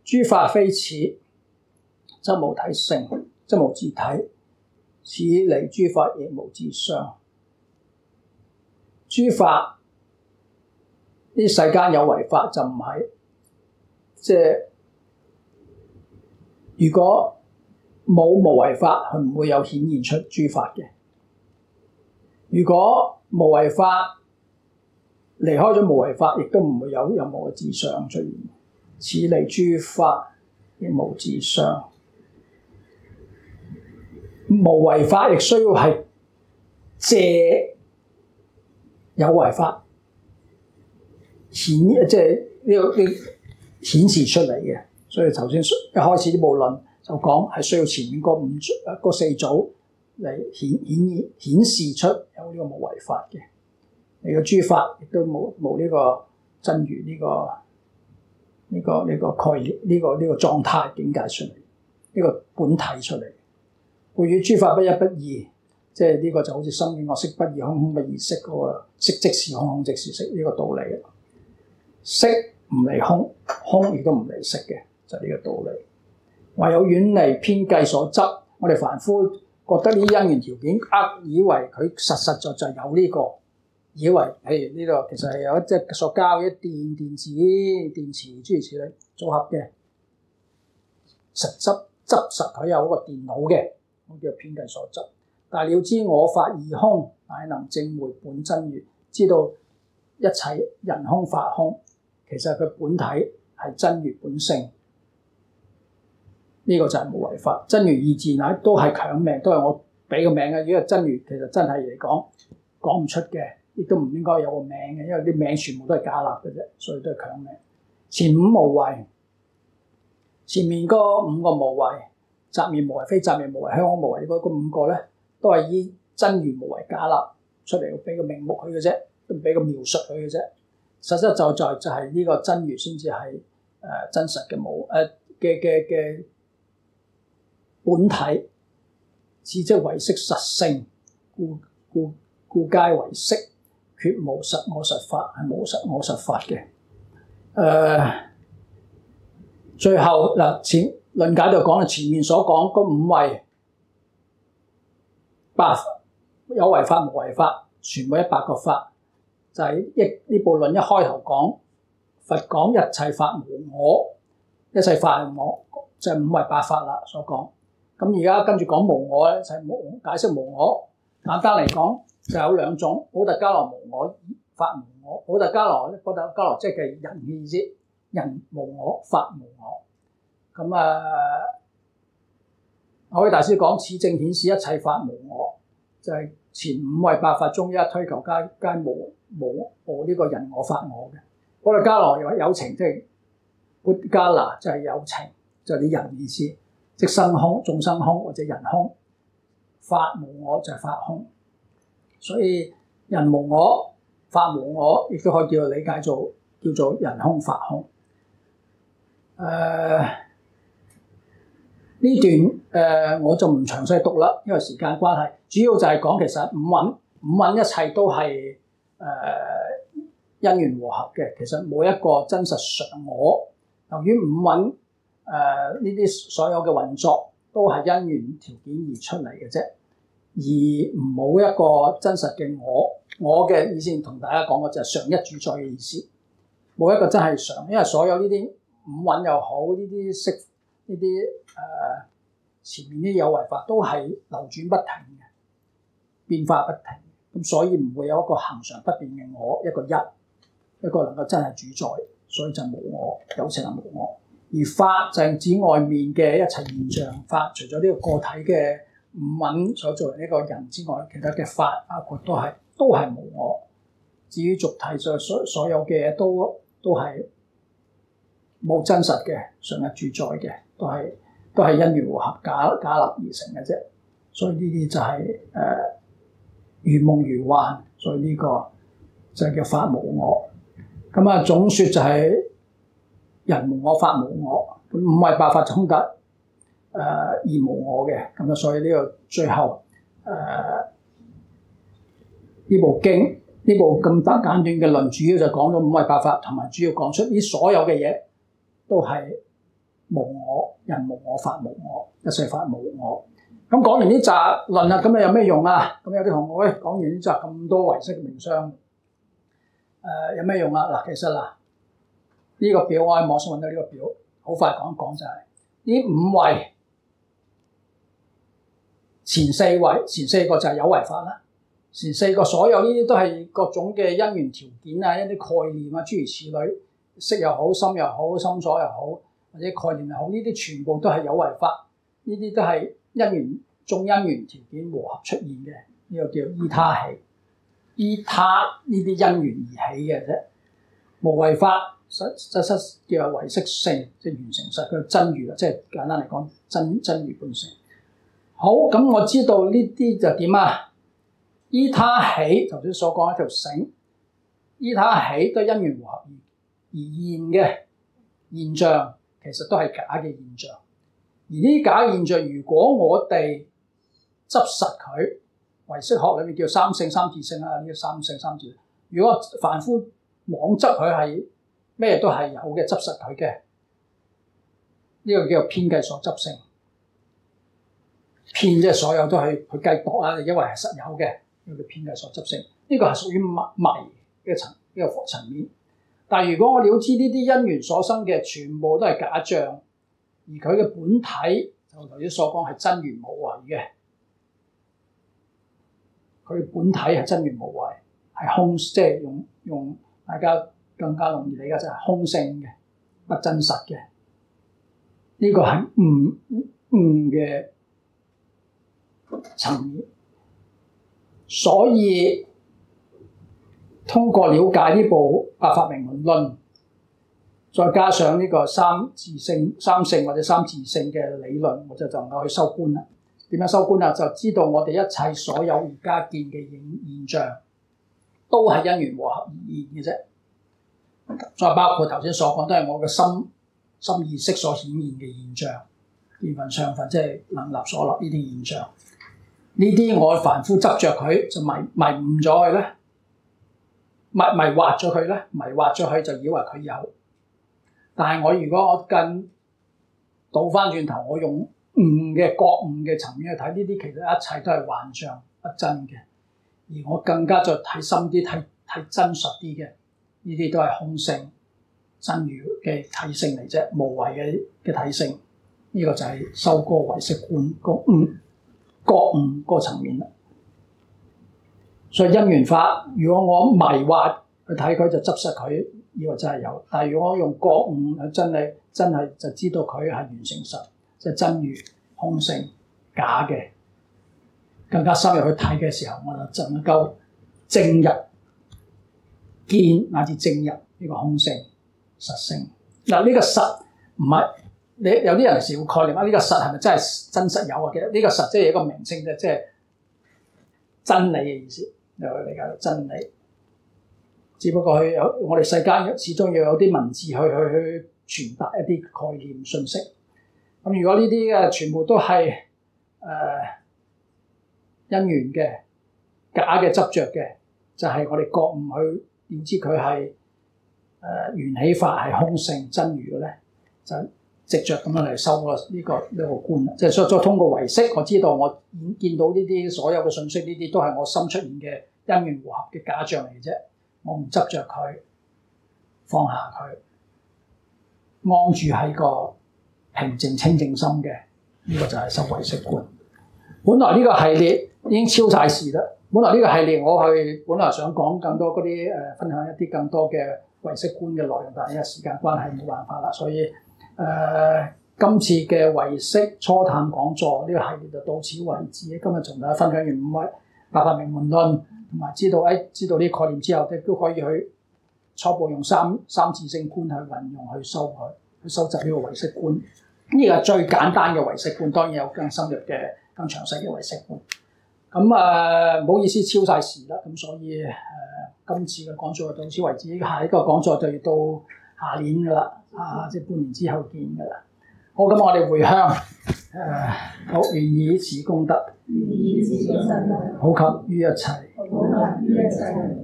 諸法非此，則無體性，則無自體。此離諸法亦無自相。諸法呢世間有為法就唔係，即係如果冇無為法，佢唔會有顯現出諸法嘅。如果無為法離開咗無為法，亦都唔會有任何嘅自相出現。此離諸法亦無自相。無為法亦需要係借有為法即係呢顯示出嚟嘅。所以頭先一開始呢部論就講係需要前面嗰四組嚟顯示出有呢個無為法嘅。你個諸法亦都冇呢個真如呢個概念，呢個狀態境界出嚟，呢個本體出嚟。故與諸法不一不二，即係呢個就好似心境惡色不異，空空不異色嗰個色即是空，空即是色呢個道理。色唔離空，空亦都唔離色嘅，就係呢個道理。唯有遠離偏計所執，我哋凡夫覺得呢啲因緣條件，以為佢實在有呢個。以為譬如呢度其實係有一隻塑膠、一電子、電池諸如此類組合嘅，實執實佢有一個電腦嘅，咁叫偏計所執。但係了知我法義空，乃能證會本真如，知道一切人空法空，其實佢本體係真如本性。呢個就係無為法。真如二字乃都係強命，都係我俾個名嘅。如果真如其實真係嚟講唔出嘅。亦都唔應該有個名嘅，因為啲名全部都係假立嘅啫，所以都係強名。前五無為，前面嗰五個無為，擇滅無為、非擇滅無為、香空無為嗰五個咧，都係以真如無為假立出嚟，俾個名目佢嘅啫，都俾個描述佢嘅啫。實質就係呢個真如先至係真實嘅無嘅本體，此即唯識實性，故皆唯識，決無實我實法，係無實我實法嘅。最後嗱，論解就講啦，前面所講嗰五位有為法、無為法，全部100個法，就係呢部論一開頭講，佛講一切法無我，一切法係我，就係5位8法啦所講。咁而家跟住講無我咧，就係解釋無我。簡單嚟講，就有兩種：補特伽羅無我，法無我。補特伽羅即係人嘅意思，人無我，法無我。咁我位大師講此正顯示一切法無我，就係前5位8法中一推求皆無呢個人我法我嘅。補特伽羅又話有情，即係補特伽羅就係有情，就係啲人意思。即生空、眾生空或者人空，法無我就係法空，所以人無我、法無我，亦都可以理解叫做人空法空。呢段我就唔詳細讀啦，因為時間關係。主要就係講其實五蘊一切都係因緣和合嘅，其實冇一個真實常我。由於五蘊呢啲所有嘅運作都係因緣條件而出嚟嘅啫，而冇一個真實嘅我。我嘅意思同大家講嘅就係常一主宰嘅意思，冇一個真係常，因為所有呢啲五蘊又好，呢啲識呢啲前面啲有為法都係流轉不停嘅，變化不停，咁所以唔會有一個恆常不變嘅我，一個能夠真係主宰，所以就無我，有情係無我。而法就係指外面嘅一切現象法，除咗呢個個體嘅五蘊所做呢個人之外，其他嘅法包括都係無我。至於俗體所有嘅嘢都係冇真實嘅，常一主宰嘅，都係因緣和合假立而成嘅啫。所以呢啲就係如夢如幻，所以呢個就係叫法無我。咁總說就係人無我，法無我，咁5位8法空格而無我嘅。咁所以呢個最後呢部經呢部咁簡短嘅論，主要就講咗5位8法，同埋主要講出呢所有嘅嘢都係無我，人無我，法無我，一切法無我。咁講完呢集論啦，咁有咩用啊？咁有啲同學講完呢集咁多唯識名相，有咩用啊？嗱，其實呢個表我喺網上揾到呢個表，好快講一講就係呢5位，前4個就係有為法啦。前4個所有呢啲都係各種嘅因緣條件啊，一啲概念啊，諸如此類，色又好，心又好，心所又好，或者概念又好，呢啲全部都係有為法，呢啲都係眾因緣條件和合出現嘅，呢個叫依他起，依他呢啲因緣而起嘅啫。無為法實叫唯識性，即係完成實嘅真如啦，即係簡單嚟講真如本性。好，咁我知道呢啲就點啊？依他起，頭先所講一條繩，依他起都因緣和合而現嘅現象，其實都係假嘅現象。而呢啲假現象，如果我哋執實佢，唯識學裏面叫三性三自性啊，呢個三性三自性。如果凡夫妄執佢係咩都係有嘅，執實佢嘅，呢個叫做偏計所執性。偏即係所有都係佢計度啊，因為係實有嘅，呢個叫偏計所執性。呢個係屬於迷嘅呢個層面。但係如果我了知呢啲因緣所生嘅全部都係假象，而佢嘅本體就頭先所講係真如無為嘅，佢本體係真如無為，係空，即係用大家更加容易理解就係空性嘅，不真實嘅。呢個係悟嘅層面，所以通過了解呢部《百法明門論》，再加上呢個三性或者三自性嘅理論，我就能夠去修觀啦。點樣修觀啊？就知道我哋一切所有而家見嘅現象，都係因緣和合而現嘅啫。再包括頭先所講，都係我嘅心意識所顯現嘅現象，見分相分，即係能立所立呢啲現象。呢啲我凡夫執着佢，就迷誤咗佢咧，迷惑咗佢咧，迷惑咗佢就以為佢有。但係如果我更倒翻轉頭，我用覺悟嘅層面去睇，呢啲其實一切都係幻象不真嘅。而我更加再睇深啲，睇真實啲嘅，呢啲都係空性真如嘅體性嚟啫，無為嘅體性。呢個就係修個唯識觀覺悟個層面啦。所以因緣法，如果我迷惑去睇佢，就執實佢，以為真係有。但係如果我用覺悟去真係就知道佢係完成實，即係真如空性假嘅，更加深入去睇嘅時候，我就能夠證入見乃至證入呢個空性實性。嗱，呢個實唔係你有啲人時會概念啊，呢個實係咪真係真實有啊？其實呢個實即係一個名稱啫，即係真理嘅意思，你可以理解到真理。只不過我哋世間始終要有啲文字去傳達一啲概念信息。咁如果呢啲嘅全部都係因緣嘅假嘅執着嘅，就係我哋覺悟去點知佢係緣起法係空性真如嘅咧，就藉着咁樣嚟修呢個觀，即係再通過唯識，我知道我見到呢啲所有嘅信息，呢啲都係我心出現嘅因緣和合嘅假象嚟嘅啫。我唔執着佢，放下佢，安住喺個平靜清淨心嘅，呢個就係修唯識觀。本來呢個系列已經超晒時啦。本來呢個系列我本來想講更多嗰啲分享一啲更多嘅唯識觀嘅內容，但係因為時間關係冇辦法啦，所以今次嘅唯識初探講座呢個系列就到此為止。今日同大家分享完5位百法明門論，同埋知道呢啲概念之後，亦都可以去初步用三自性觀去運用去收集呢個唯識觀。呢個係最簡單嘅唯識觀，當然有更深入嘅、更詳細嘅唯識觀。咁唔好意思超晒時啦，咁所以今次嘅講座就到此為止。下一個講座就要到下年㗎啦，即係半年之後見㗎啦。好，咁我哋回向好，願以此功德，普及於一切，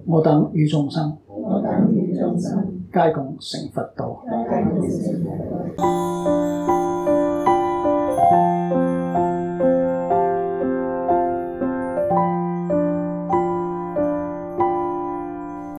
我等與眾生，皆共成佛道。